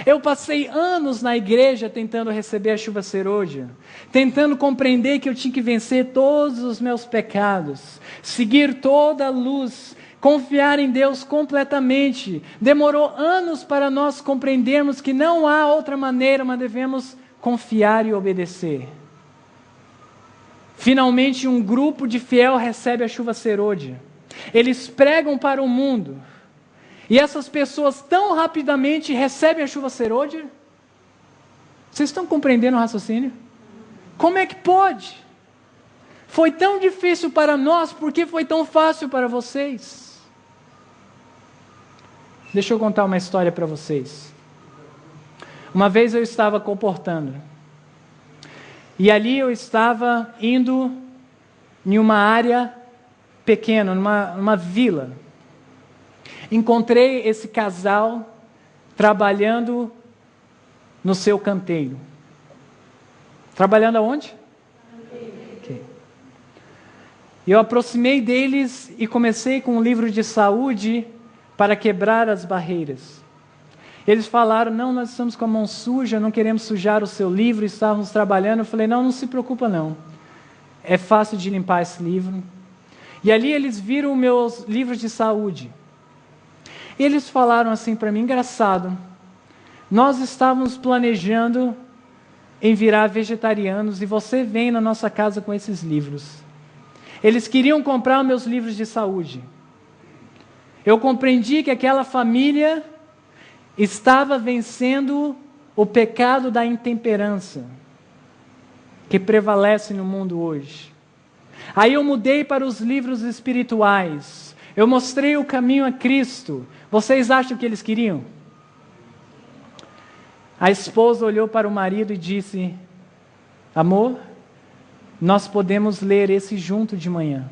Eu passei anos na igreja tentando receber a chuva serôdia, tentando compreender que eu tinha que vencer todos os meus pecados, seguir toda a luz, confiar em Deus completamente. Demorou anos para nós compreendermos que não há outra maneira, mas devemos confiar e obedecer. Finalmente, um grupo de fiel recebe a chuva serôdia. Eles pregam para o mundo. E essas pessoas tão rapidamente recebem a chuva serôdia? Vocês estão compreendendo o raciocínio? Como é que pode? Foi tão difícil para nós, por que foi tão fácil para vocês? Deixa eu contar uma história para vocês. Uma vez eu estava comportando. E ali eu estava indo em uma área pequena, numa vila. encontrei esse casal trabalhando no seu canteiro. Trabalhando aonde? Okay. Eu aproximei deles e comecei com um livro de saúde para quebrar as barreiras. Eles falaram, não, nós estamos com a mão suja, não queremos sujar o seu livro, estávamos trabalhando. Eu falei, não se preocupa não, é fácil de limpar esse livro. E ali eles viram meus livros de saúde. E eles falaram assim para mim, engraçado, nós estávamos planejando em virar vegetarianos e você vem na nossa casa com esses livros. Eles queriam comprar meus livros de saúde. Eu compreendi que aquela família estava vencendo o pecado da intemperança que prevalece no mundo hoje. Aí eu mudei para os livros espirituais. Eu mostrei o caminho a Cristo. Vocês acham que eles queriam? A esposa olhou para o marido e disse, amor, nós podemos ler esse junto de manhã.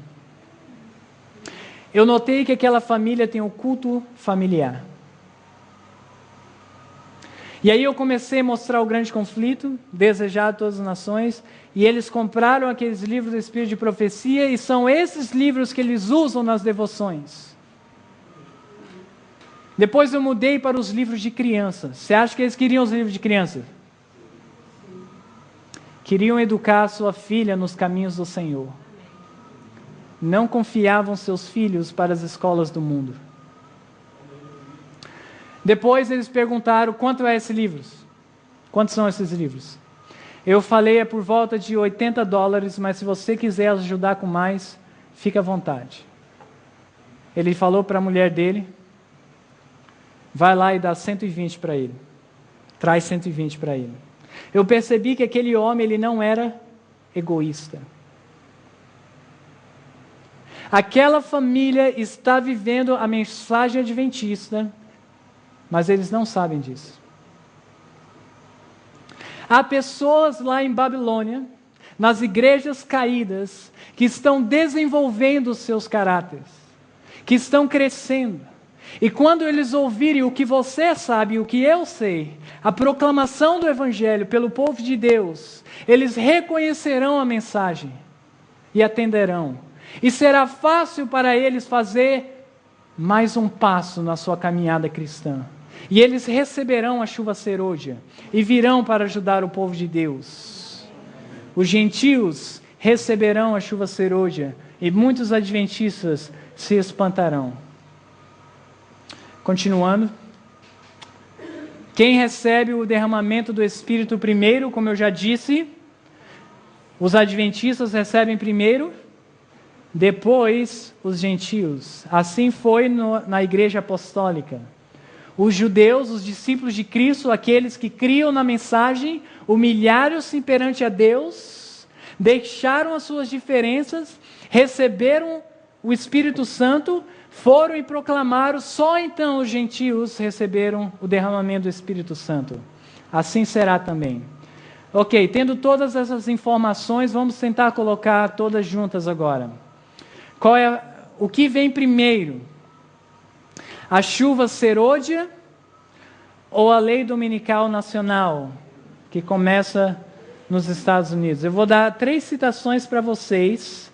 Eu notei que aquela família tem um culto familiar. E aí eu comecei a mostrar o grande conflito, desejado a todas as nações, e eles compraram aqueles livros do Espírito de Profecia, e são esses livros que eles usam nas devoções. Depois eu mudei para os livros de criança. Você acha que eles queriam os livros de criança? Queriam educar sua filha nos caminhos do Senhor. Não confiavam seus filhos para as escolas do mundo. Depois eles perguntaram, quanto é esses livros? Quantos são esses livros? Eu falei, é por volta de $80, mas se você quiser ajudar com mais, fica à vontade. Ele falou para a mulher dele, vai lá e dá 120 para ele. Traz 120 para ele. Eu percebi que aquele homem, ele não era egoísta. Aquela família está vivendo a mensagem adventista, mas eles não sabem disso. Há pessoas lá em Babilônia, nas igrejas caídas, que estão desenvolvendo os seus caráteres, que estão crescendo. E quando eles ouvirem o que você sabe e o que eu sei, a proclamação do Evangelho pelo povo de Deus, eles reconhecerão a mensagem e atenderão. E será fácil para eles fazer mais um passo na sua caminhada cristã. E eles receberão a chuva serôdia e virão para ajudar o povo de Deus. Os gentios receberão a chuva serôdia e muitos adventistas se espantarão. Continuando. Quem recebe o derramamento do Espírito primeiro, como eu já disse, os adventistas recebem primeiro, depois os gentios. Assim foi na igreja apostólica. Os judeus, os discípulos de Cristo, aqueles que criam na mensagem, humilharam-se perante a Deus, deixaram as suas diferenças, receberam o Espírito Santo, foram e proclamaram, só então os gentios receberam o derramamento do Espírito Santo. Assim será também. Ok, tendo todas essas informações, vamos tentar colocar todas juntas agora. O que vem primeiro? A chuva serôdia ou a lei dominical nacional, que começa nos Estados Unidos? Eu vou dar 3 citações para vocês,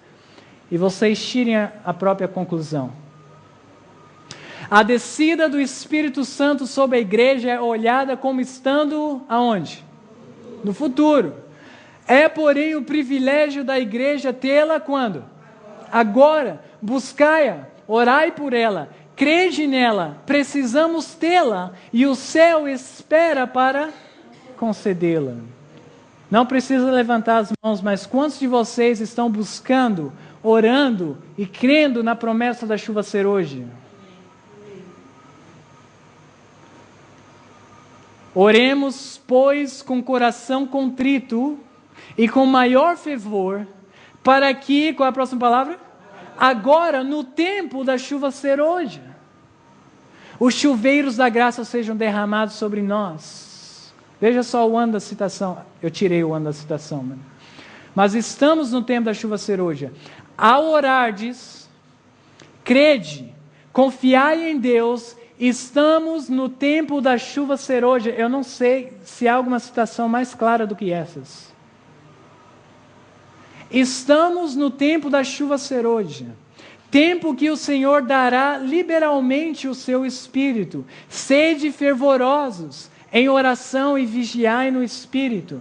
e vocês tirem a própria conclusão. A descida do Espírito Santo sobre a igreja é olhada como estando aonde? No futuro. É, porém, o privilégio da igreja tê-la quando? Agora. Buscai-a, orai por ela, crede nela, precisamos tê-la e o céu espera para concedê-la. Não precisa levantar as mãos, mas quantos de vocês estão buscando, orando e crendo na promessa da chuva serôdia? Oremos, pois, com coração contrito e com maior fervor, para que, qual é a próxima palavra? Agora, no tempo da chuva serôdia, os chuveiros da graça sejam derramados sobre nós. Veja só o ano da citação. Eu tirei o ano da citação. Mas estamos no tempo da chuva serôdia. Ao orardes, crede, confiai em Deus, estamos no tempo da chuva serôdia. Eu não sei se há alguma citação mais clara do que essas. Estamos no tempo da chuva serôdia. Tempo que o Senhor dará liberalmente o seu Espírito. Sede fervorosos em oração e vigiai no Espírito.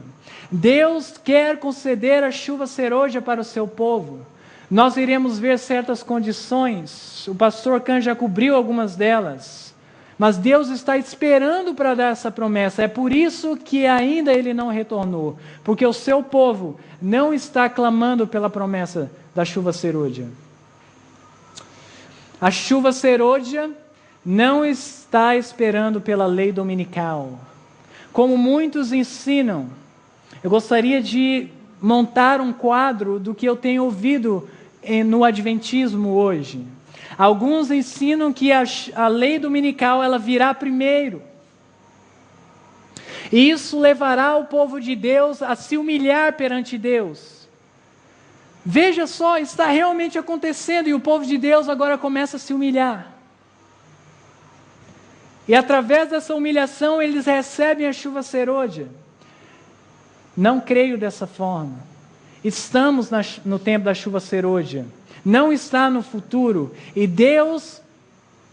Deus quer conceder a chuva serôdia para o seu povo. Nós iremos ver certas condições. O pastor Khan já cobriu algumas delas. Mas Deus está esperando para dar essa promessa. É por isso que ainda Ele não retornou. Porque o seu povo não está clamando pela promessa da chuva serôdia. A chuva serôdia não está esperando pela lei dominical. Como muitos ensinam, eu gostaria de montar um quadro do que eu tenho ouvido no Adventismo hoje. Alguns ensinam que a lei dominical ela virá primeiro. E isso levará o povo de Deus a se humilhar perante Deus. Veja só, está realmente acontecendo e o povo de Deus agora começa a se humilhar. E através dessa humilhação eles recebem a chuva serôdia. Não creio dessa forma. Estamos no tempo da chuva serôdia. Não está no futuro. E Deus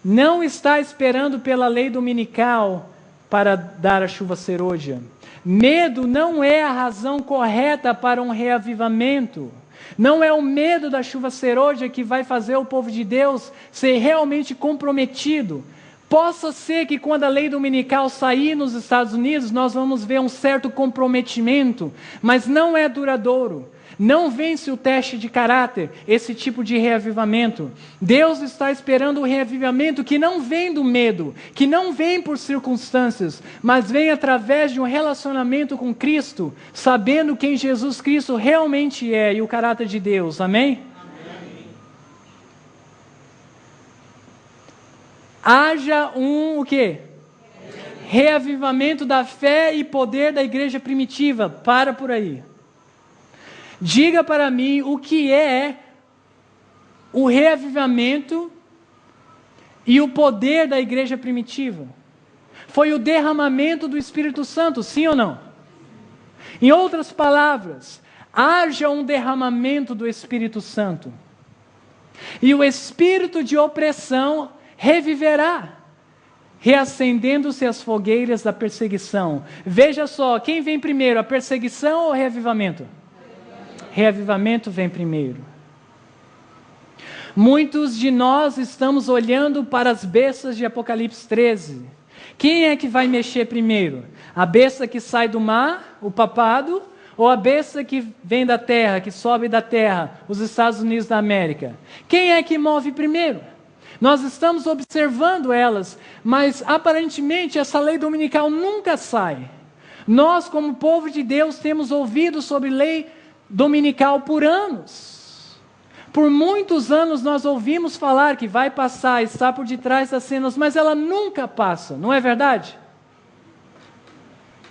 não está esperando pela lei dominical para dar a chuva serôdia. Medo não é a razão correta para um reavivamento. Não é o medo da chuva serôdia que vai fazer o povo de Deus ser realmente comprometido. Possa ser que quando a lei dominical sair nos Estados Unidos, nós vamos ver um certo comprometimento, mas não é duradouro. Não vence o teste de caráter, esse tipo de reavivamento. Deus está esperando o reavivamento que não vem do medo, que não vem por circunstâncias, mas vem através de um relacionamento com Cristo, sabendo quem Jesus Cristo realmente é e o caráter de Deus. Amém? Haja o quê? Reavivamento da fé e poder da igreja primitiva. Para por aí. Diga para mim o que é o reavivamento e o poder da igreja primitiva. Foi o derramamento do Espírito Santo, sim ou não? Em outras palavras, haja um derramamento do Espírito Santo. E o espírito de opressão reviverá, reacendendo-se as fogueiras da perseguição. Veja só, quem vem primeiro, a perseguição ou o reavivamento? Reavivamento vem primeiro. Muitos de nós estamos olhando para as bestas de Apocalipse 13. Quem é que vai mexer primeiro? A besta que sai do mar, o papado, ou a besta que vem da terra, que sobe da terra, os Estados Unidos da América? Quem é que move primeiro? Nós estamos observando elas, mas aparentemente essa lei dominical nunca sai. Nós, como povo de Deus, temos ouvido sobre lei dominical por anos. Por muitos anos nós ouvimos falar que vai passar, está por detrás das cenas, mas ela nunca passa, não é verdade?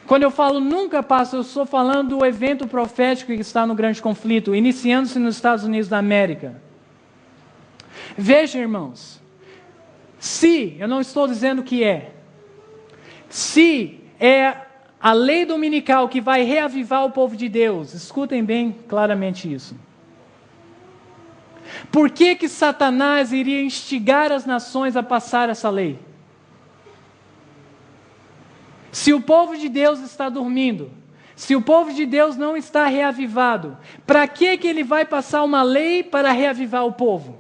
Quando eu falo nunca passa, eu estou falando do evento profético que está no grande conflito, iniciando-se nos Estados Unidos da América. Veja, irmãos, eu não estou dizendo que se é a lei dominical que vai reavivar o povo de Deus, escutem bem claramente isso. Por que Satanás iria instigar as nações a passar essa lei? Se o povo de Deus está dormindo, se o povo de Deus não está reavivado, para que ele vai passar uma lei para reavivar o povo?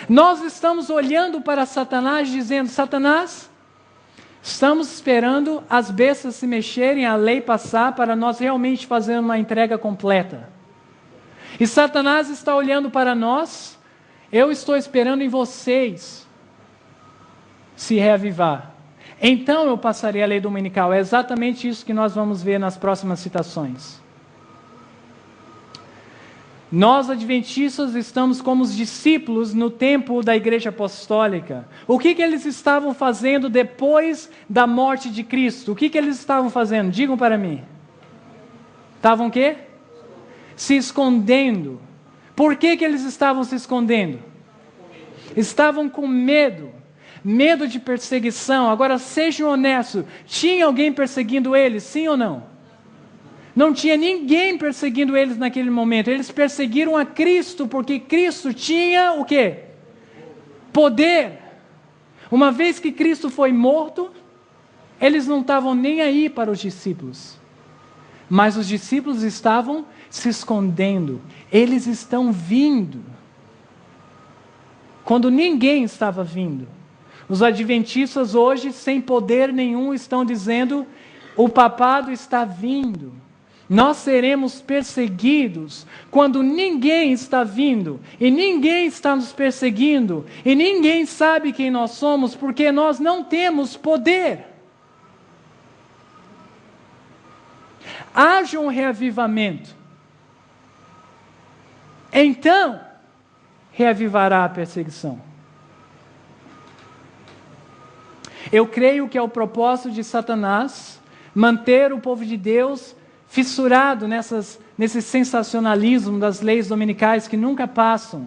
Nós estamos olhando para Satanás dizendo: Satanás, estamos esperando as bestas se mexerem, a lei passar, para nós realmente fazermos uma entrega completa. E Satanás está olhando para nós: eu estou esperando em vocês se reavivar. Então eu passarei a lei dominical. É exatamente isso que nós vamos ver nas próximas citações. Nós, adventistas, estamos como os discípulos no tempo da igreja apostólica. O que eles estavam fazendo depois da morte de Cristo? O que eles estavam fazendo? Digam para mim. Estavam o quê? Se escondendo. Por que eles estavam se escondendo? estavam com medo de perseguição. Agora sejam honestos, tinha alguém perseguindo eles, sim ou não? Não tinha ninguém perseguindo eles naquele momento. Eles perseguiram a Cristo, porque Cristo tinha o quê? Poder. Uma vez que Cristo foi morto, eles não estavam nem aí para os discípulos. Mas os discípulos estavam se escondendo. Eles estão vindo. Quando ninguém estava vindo. Os adventistas hoje, sem poder nenhum, estão dizendo: o papado está vindo. Nós seremos perseguidos quando ninguém está vindo, e ninguém está nos perseguindo, e ninguém sabe quem nós somos, porque nós não temos poder. Haja um reavivamento. Então, reavivará a perseguição. Eu creio que é o propósito de Satanás manter o povo de Deus fissurado nesse sensacionalismo das leis dominicais que nunca passam.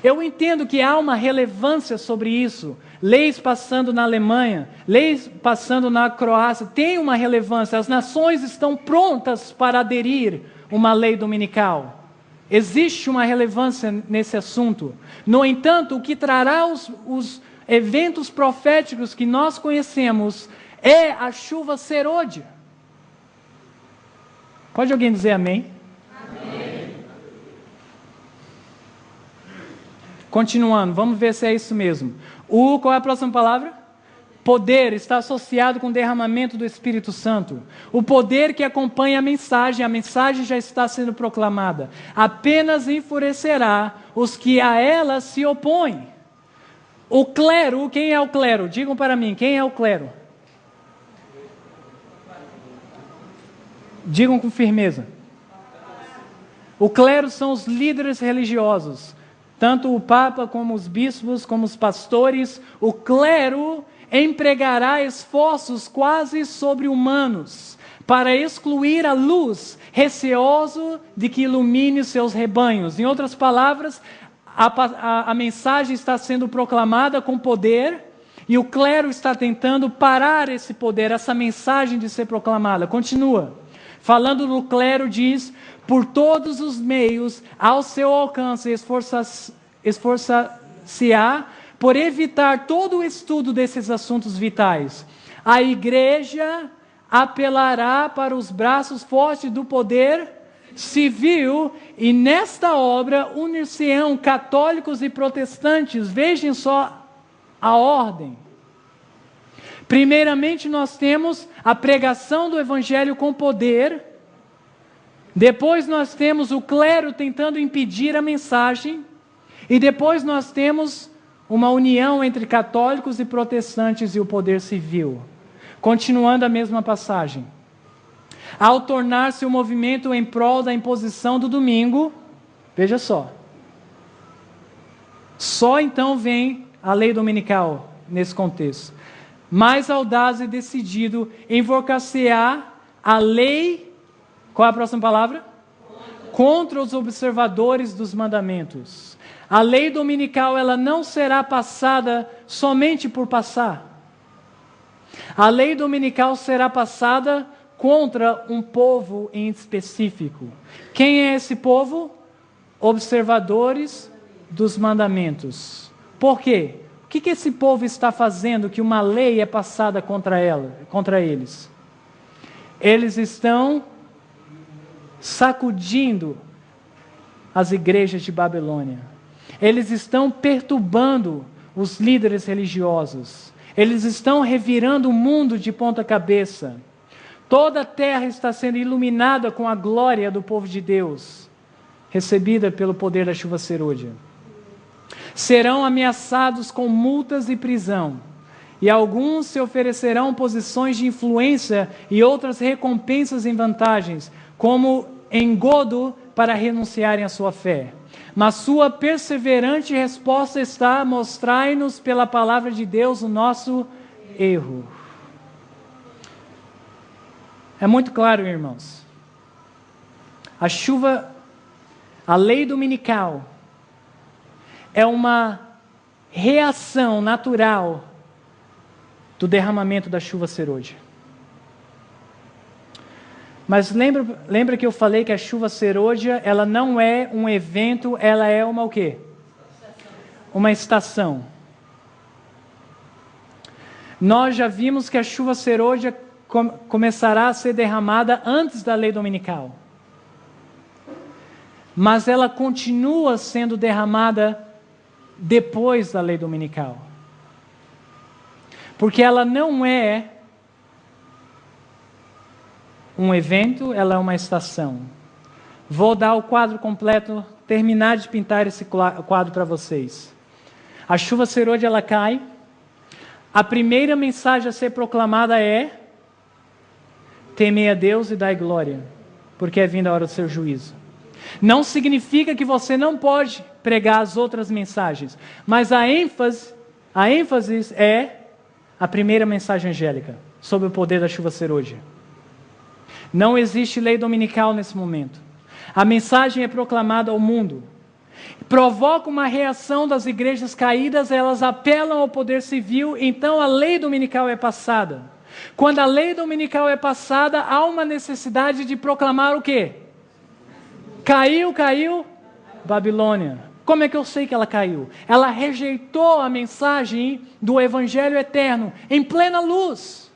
Eu entendo que há uma relevância sobre isso. Leis passando na Alemanha, leis passando na Croácia, tem uma relevância. As nações estão prontas para aderir uma lei dominical. Existe uma relevância nesse assunto. No entanto, o que trará os eventos proféticos que nós conhecemos é a chuva serôdia. Pode alguém dizer amém? Amém. Continuando, vamos ver se é isso mesmo. Qual é a próxima palavra? Poder está associado com o derramamento do Espírito Santo. O poder que acompanha a mensagem já está sendo proclamada. Apenas enfurecerá os que a ela se opõem. O clero, quem é o clero? Digam para mim, quem é o clero? Digam com firmeza. O clero são os líderes religiosos. Tanto o Papa, como os bispos, como os pastores. O clero empregará esforços quase sobre-humanos para excluir a luz, receoso de que ilumine os seus rebanhos. Em outras palavras, a mensagem está sendo proclamada com poder e o clero está tentando parar esse poder, essa mensagem de ser proclamada. Continua. Falando do clero, diz: por todos os meios ao seu alcance esforçar-se-á por evitar todo o estudo desses assuntos vitais. A igreja apelará para os braços fortes do poder civil, e nesta obra unir-se-ão católicos e protestantes. Vejam só a ordem. Primeiramente nós temos a pregação do evangelho com poder. Depois nós temos o clero tentando impedir a mensagem. E depois nós temos uma união entre católicos e protestantes e o poder civil. Continuando a mesma passagem. Ao tornar-se o movimento em prol da imposição do domingo, veja só. Só então vem a lei dominical nesse contexto. Mais audaz e decidido, invocar-se-á a lei, qual é a próxima palavra? Contra os observadores dos mandamentos. A lei dominical, ela não será passada somente por passar. A lei dominical será passada contra um povo em específico. Quem é esse povo? Observadores dos mandamentos. Por quê? O que esse povo está fazendo que uma lei é passada contra eles? Eles estão sacudindo as igrejas de Babilônia. Eles estão perturbando os líderes religiosos. Eles estão revirando o mundo de ponta cabeça. Toda a terra está sendo iluminada com a glória do povo de Deus, recebida pelo poder da chuva serôdia. Serão ameaçados com multas e prisão, e alguns se oferecerão posições de influência e outras recompensas em vantagens, como engodo para renunciarem à sua fé. Mas sua perseverante resposta está: mostrai-nos pela palavra de Deus o nosso erro. É muito claro, irmãos. A lei dominical é uma reação natural do derramamento da chuva serôdia. Mas lembra que eu falei que a chuva serôdia, ela não é um evento, ela é uma o quê? Uma estação. Nós já vimos que a chuva serôdia começará a ser derramada antes da lei dominical. Mas ela continua sendo derramada depois da lei dominical. Porque ela não é um evento, ela é uma estação. Vou dar o quadro completo, terminar de pintar esse quadro para vocês. A chuva serôdia, ela cai. A primeira mensagem a ser proclamada é: temei a Deus e dai glória, porque é vinda a hora do seu juízo. Não significa que você não pode pregar as outras mensagens, mas a ênfase é a primeira mensagem angélica, sobre o poder da chuva serôdia. Não existe lei dominical nesse momento. A mensagem é proclamada ao mundo. Provoca uma reação das igrejas caídas, elas apelam ao poder civil, então a lei dominical é passada. Quando a lei dominical é passada, há uma necessidade de proclamar o quê? Caiu, Babilônia. Como é que eu sei que ela caiu? Ela rejeitou a mensagem do Evangelho eterno, em plena luz.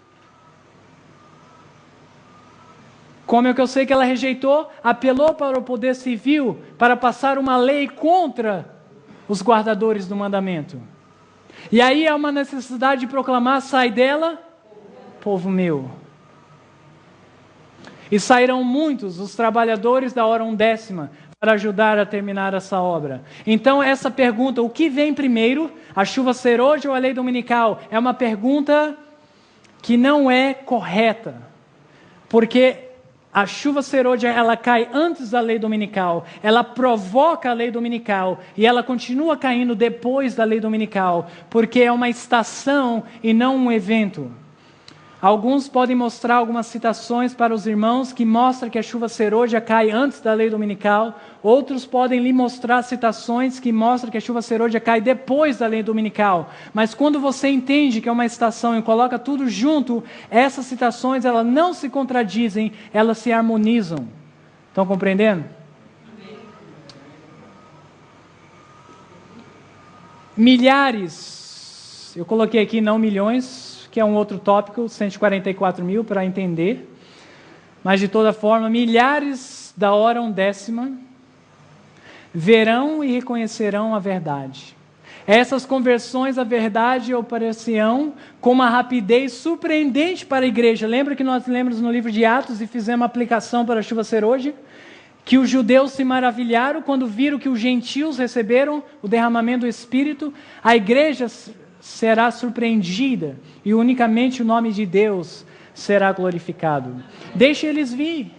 Como é que eu sei que ela rejeitou? Apelou para o poder civil para passar uma lei contra os guardadores do mandamento. E aí há uma necessidade de proclamar: sai dela, povo meu. E sairão muitos os trabalhadores da hora 1/10 para ajudar a terminar essa obra. Então essa pergunta, o que vem primeiro, a chuva serôdia ou a lei dominical? É uma pergunta que não é correta. Porque a chuva serôdia, ela cai antes da lei dominical, ela provoca a lei dominical e ela continua caindo depois da lei dominical, porque é uma estação e não um evento. Alguns podem mostrar algumas citações para os irmãos que mostram que a chuva serôdia cai antes da lei dominical. Outros podem lhe mostrar citações que mostram que a chuva serôdia cai depois da lei dominical. Mas quando você entende que é uma estação e coloca tudo junto, essas citações elas não se contradizem, elas se harmonizam. Estão compreendendo? Milhares, eu coloquei aqui não milhões, que é um outro tópico, 144 mil para entender, mas de toda forma, milhares da hora 1/10 verão e reconhecerão a verdade. Essas conversões à verdade aparecerão com uma rapidez surpreendente para a igreja. Lembra que nós lemos no livro de Atos e fizemos uma aplicação para a chuva serôdia? Que os judeus se maravilharam quando viram que os gentios receberam o derramamento do Espírito. A igreja será surpreendida e unicamente o nome de Deus será glorificado. Deixa eles vir.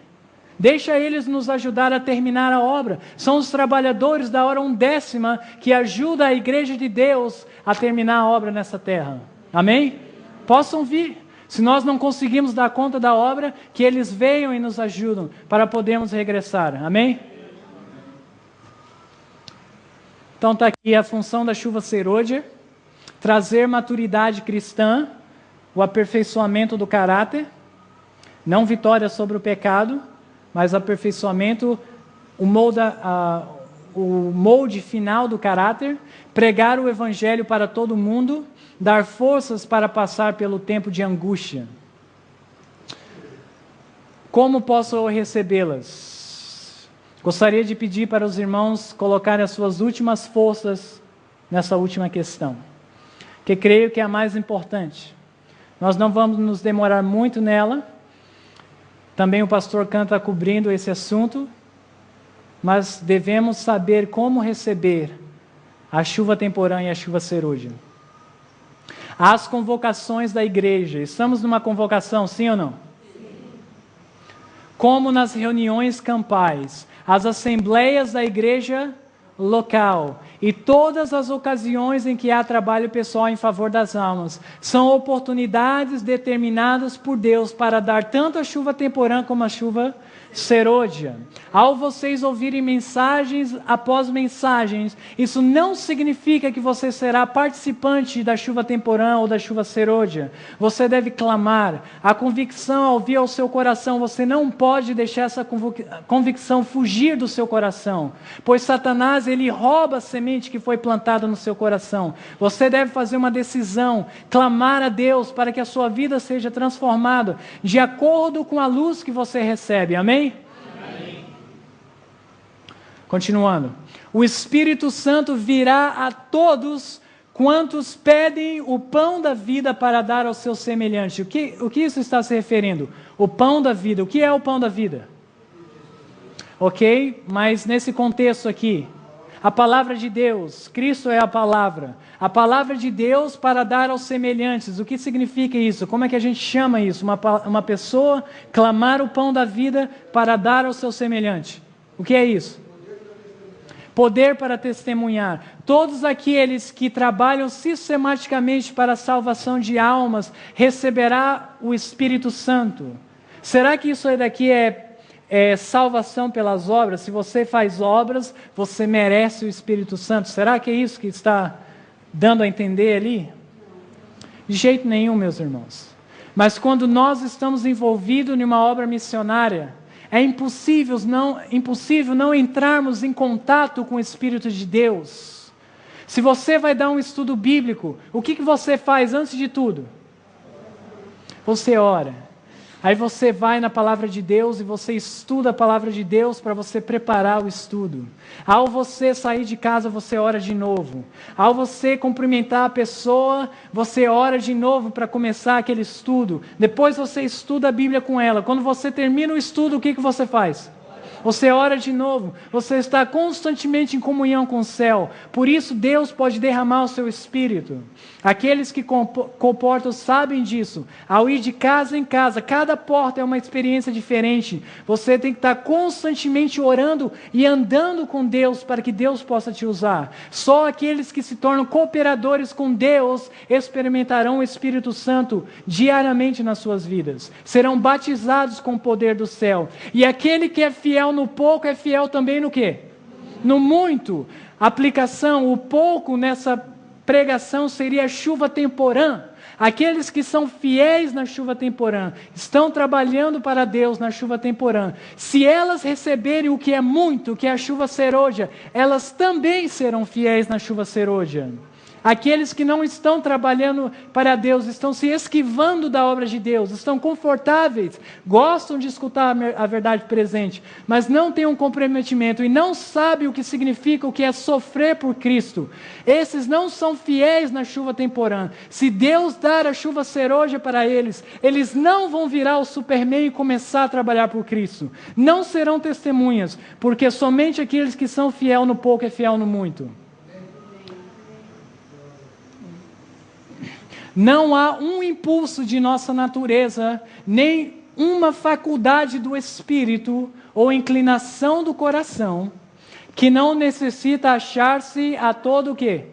Deixa eles nos ajudar a terminar a obra. São os trabalhadores da hora 1/10 que ajudam a igreja de Deus a terminar a obra nessa terra. Amém? Possam vir. Se nós não conseguimos dar conta da obra, que eles venham e nos ajudem para podermos regressar. Amém? Então está aqui a função da chuva serôdia: trazer maturidade cristã, o aperfeiçoamento do caráter, não vitória sobre o pecado, mas aperfeiçoamento, o molde final do caráter, pregar o evangelho para todo mundo, dar forças para passar pelo tempo de angústia. Como posso eu recebê-las? Gostaria de pedir para os irmãos colocarem as suas últimas forças nessa última questão, que creio que é a mais importante. Nós não vamos nos demorar muito nela. Também o pastor Can está cobrindo esse assunto, mas devemos saber como receber a chuva temporã e a chuva serôdia. As convocações da igreja. Estamos numa convocação, sim ou não? Sim. Como nas reuniões campais, as assembleias da igreja local. E todas as ocasiões em que há trabalho pessoal em favor das almas são oportunidades determinadas por Deus para dar tanto a chuva temporã como a chuva serôdia. Ao vocês ouvirem mensagens após mensagens, isso não significa que você será participante da chuva temporã ou da chuva serôdia. Você deve clamar. A convicção ao vir ao seu coração, você não pode deixar essa convicção fugir do seu coração, pois Satanás, ele rouba a semente que foi plantada no seu coração. Você deve fazer uma decisão, clamar a Deus para que a sua vida seja transformada de acordo com a luz que você recebe. Amém? Continuando. O Espírito Santo virá a todos quantos pedem o pão da vida para dar ao seu semelhante. O que isso está se referindo? O pão da vida. O que é o pão da vida? Ok? Mas nesse contexto aqui, a palavra de Deus, Cristo é a palavra de Deus para dar aos semelhantes. O que significa isso? Como é que a gente chama isso? Uma pessoa clamar o pão da vida para dar ao seu semelhante. O que é isso? Poder para testemunhar. Todos aqueles que trabalham sistematicamente para a salvação de almas receberá o Espírito Santo. Será que isso daqui é salvação pelas obras? Se você faz obras, você merece o Espírito Santo. Será que é isso que está dando a entender ali? De jeito nenhum, meus irmãos. Mas quando nós estamos envolvidos em uma obra missionária, é impossível não entrarmos em contato com o Espírito de Deus. Se você vai dar um estudo bíblico, o que você faz antes de tudo? Você ora. Aí você vai na palavra de Deus e você estuda a palavra de Deus para você preparar o estudo. Ao você sair de casa, você ora de novo. Ao você cumprimentar a pessoa, você ora de novo para começar aquele estudo. Depois você estuda a Bíblia com ela. Quando você termina o estudo, o que você faz? Você ora de novo, você está constantemente em comunhão com o céu. Por isso Deus pode derramar o seu Espírito. Aqueles que comportam sabem disso. Ao ir de casa em casa, cada porta é uma experiência diferente. Você tem que estar constantemente orando e andando com Deus para que Deus possa te usar. Só aqueles que se tornam cooperadores com Deus experimentarão o Espírito Santo diariamente nas suas vidas. Serão batizados com o poder do céu. E aquele que é fiel no pouco é fiel também no quê? No muito. Aplicação, o pouco nessa pregação seria a chuva temporã. Aqueles que são fiéis na chuva temporã, estão trabalhando para Deus na chuva temporã. Se elas receberem o que é muito, que é a chuva serôdia, elas também serão fiéis na chuva serôdia. Aqueles que não estão trabalhando para Deus, estão se esquivando da obra de Deus, estão confortáveis, gostam de escutar a verdade presente, mas não têm um comprometimento e não sabem o que significa, o que é sofrer por Cristo. Esses não são fiéis na chuva temporã. Se Deus dar a chuva serôdia para eles, eles não vão virar o Superman e começar a trabalhar por Cristo. Não serão testemunhas, porque somente aqueles que são fiel no pouco é fiel no muito. Não há um impulso de nossa natureza, nem uma faculdade do Espírito ou inclinação do coração que não necessita achar-se a todo o quê?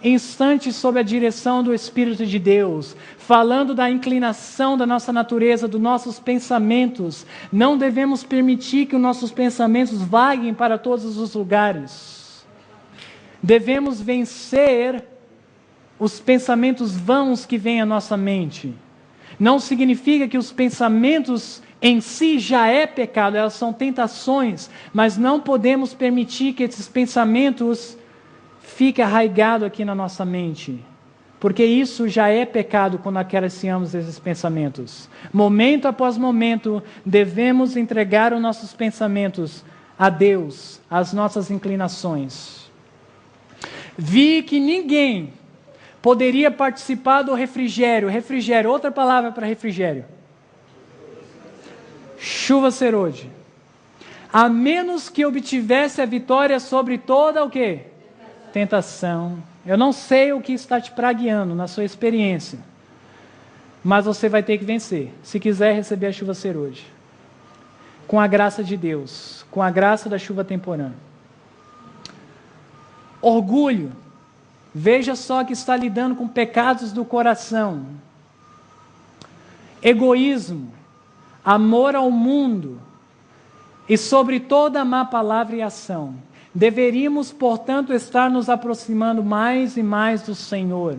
Instante sob a direção do Espírito de Deus. Falando da inclinação da nossa natureza, dos nossos pensamentos, não devemos permitir que os nossos pensamentos vaguem para todos os lugares. Devemos vencer os pensamentos vãos que vêm à nossa mente. Não significa que os pensamentos em si já é pecado, elas são tentações, mas não podemos permitir que esses pensamentos fiquem arraigados aqui na nossa mente, porque isso já é pecado quando acariciamos esses pensamentos. Momento após momento, devemos entregar os nossos pensamentos a Deus, as nossas inclinações. Vi que ninguém poderia participar do refrigério. Refrigério, outra palavra para refrigério. Chuva serôdia. A menos que obtivesse a vitória sobre toda o quê? Tentação. Eu não sei o que está te pragueando na sua experiência, mas você vai ter que vencer, se quiser receber a chuva serôdia. Com a graça de Deus, com a graça da chuva temporã. Orgulho. Veja só que está lidando com pecados do coração. Egoísmo. Amor ao mundo. E sobre toda má palavra e ação. Deveríamos, portanto, estar nos aproximando mais e mais do Senhor.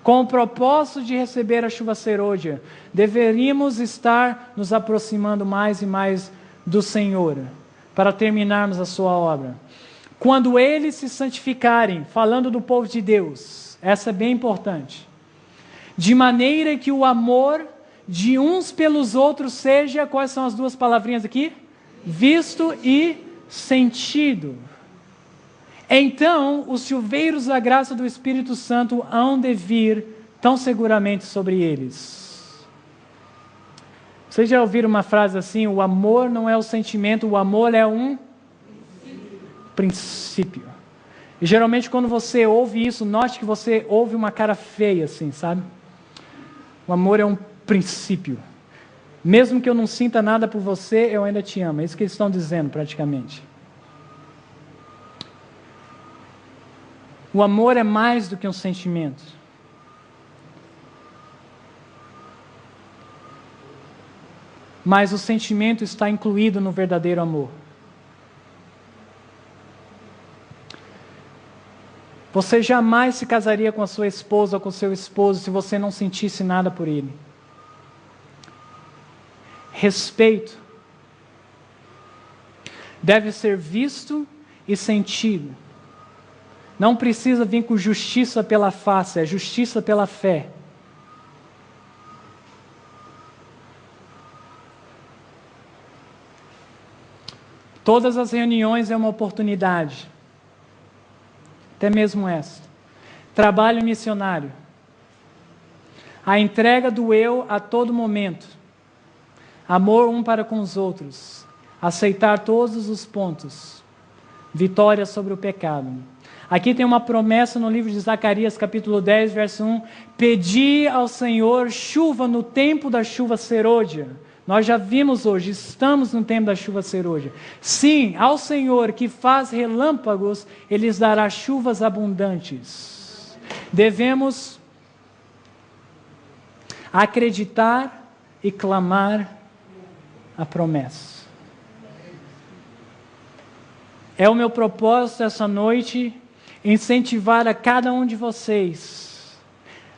Com o propósito de receber a chuva serôdia, deveríamos estar nos aproximando mais e mais do Senhor, para terminarmos a sua obra. Quando eles se santificarem, falando do povo de Deus, essa é bem importante, de maneira que o amor de uns pelos outros seja, quais são as duas palavrinhas aqui? Visto e sentido. Então, os chuveiros da graça do Espírito Santo hão de vir tão seguramente sobre eles. Vocês já ouviram uma frase assim? O amor não é o sentimento, o amor é um princípio. E geralmente quando você ouve isso, note que você ouve uma cara feia assim, sabe? O amor é um princípio. Mesmo que eu não sinta nada por você, eu ainda te amo. É isso que eles estão dizendo praticamente. O amor é mais do que um sentimento. Mas o sentimento está incluído no verdadeiro amor. Você jamais se casaria com a sua esposa ou com o seu esposo se você não sentisse nada por ele. Respeito deve ser visto e sentido. Não precisa vir com justiça pela face, é justiça pela fé. Todas as reuniões é uma oportunidade. Até mesmo esta. Trabalho missionário. A entrega do eu a todo momento. Amor um para com os outros. Aceitar todos os pontos. Vitória sobre o pecado. Aqui tem uma promessa no livro de Zacarias, capítulo 10, verso 1. Pedi ao Senhor chuva no tempo da chuva serôdia. Nós já vimos hoje, estamos no tempo da chuva serôdia. Sim, ao Senhor que faz relâmpagos, Ele lhes dará chuvas abundantes. Devemos acreditar e clamar a promessa. É o meu propósito essa noite incentivar a cada um de vocês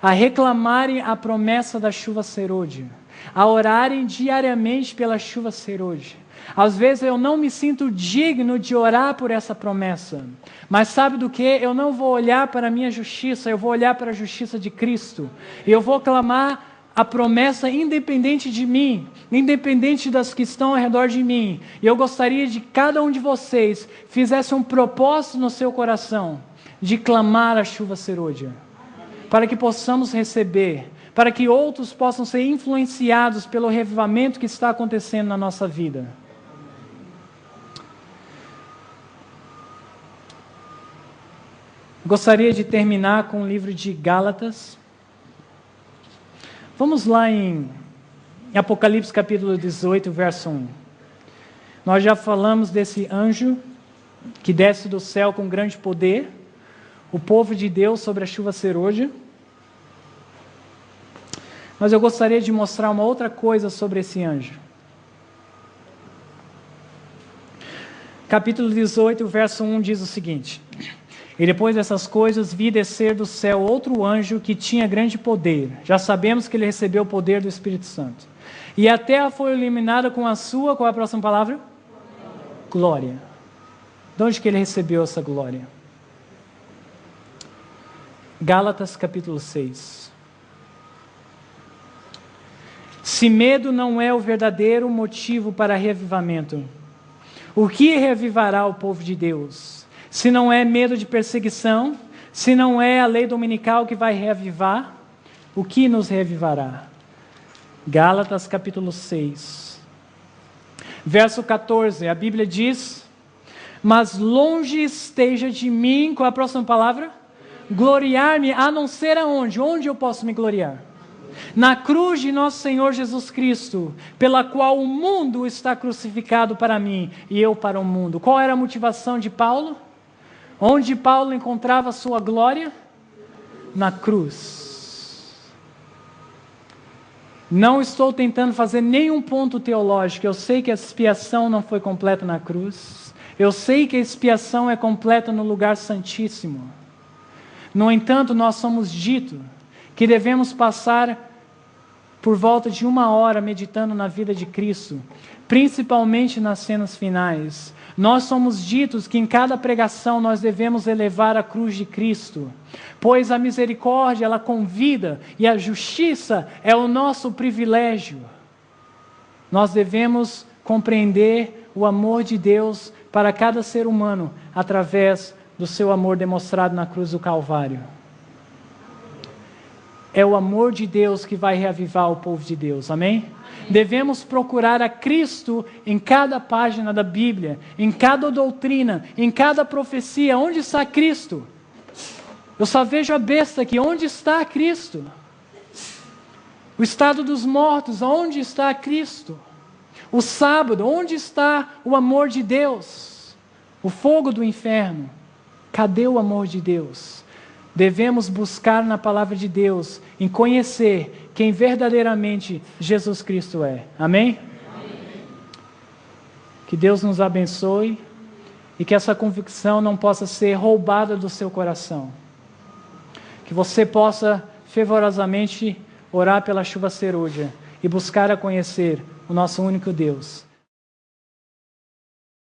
a reclamarem a promessa da chuva serôdia, a orarem diariamente pela chuva serôdia. Às vezes eu não me sinto digno de orar por essa promessa, mas sabe do que? Eu não vou olhar para a minha justiça, eu vou olhar para a justiça de Cristo, e eu vou clamar a promessa independente de mim, independente das que estão ao redor de mim. E eu gostaria de que cada um de vocês fizesse um propósito no seu coração de clamar a chuva serôdia, para que possamos receber, para que outros possam ser influenciados pelo revivamento que está acontecendo na nossa vida. Gostaria de terminar com o livro de Gálatas. Vamos lá em Apocalipse capítulo 18, verso 1. Nós já falamos desse anjo que desce do céu com grande poder, o povo de Deus sobre a chuva serôdia. Mas eu gostaria de mostrar uma outra coisa sobre esse anjo. Capítulo 18, verso 1 diz o seguinte: E depois dessas coisas vi descer do céu outro anjo que tinha grande poder. Já sabemos que ele recebeu o poder do Espírito Santo. E a terra foi iluminada com a sua, qual é a próxima palavra? Glória. De onde que ele recebeu essa glória? Gálatas capítulo 6. Se medo não é o verdadeiro motivo para reavivamento, o que reavivará o povo de Deus? Se não é medo de perseguição, se não é a lei dominical que vai reavivar, o que nos reavivará? Gálatas capítulo 6, verso 14, a Bíblia diz: Mas longe esteja de mim, qual é a próxima palavra? Gloriar-me, a não ser aonde? Onde eu posso me gloriar? Na cruz de nosso Senhor Jesus Cristo, pela qual o mundo está crucificado para mim e eu para o mundo. Qual era a motivação de Paulo? Onde Paulo encontrava sua glória? Na cruz. Não estou tentando fazer nenhum ponto teológico. Eu sei que a expiação não foi completa na cruz. Eu sei que a expiação é completa no lugar santíssimo. No entanto, nós somos dito que devemos passar por volta de 1 hora meditando na vida de Cristo, principalmente nas cenas finais. Nós somos ditos que em cada pregação nós devemos elevar a cruz de Cristo, pois a misericórdia ela convida e a justiça é o nosso privilégio. Nós devemos compreender o amor de Deus para cada ser humano através do seu amor demonstrado na cruz do Calvário. É o amor de Deus que vai reavivar o povo de Deus, amém? Devemos procurar a Cristo em cada página da Bíblia, em cada doutrina, em cada profecia. Onde está Cristo? Eu só vejo a besta aqui. Onde está Cristo? O estado dos mortos, onde está Cristo? O sábado, onde está o amor de Deus? O fogo do inferno, cadê o amor de Deus? Devemos buscar na palavra de Deus, em conhecer quem verdadeiramente Jesus Cristo é. Amém? Amém? Que Deus nos abençoe e que essa convicção não possa ser roubada do seu coração. Que você possa fervorosamente orar pela chuva serôdia e buscar a conhecer o nosso único Deus.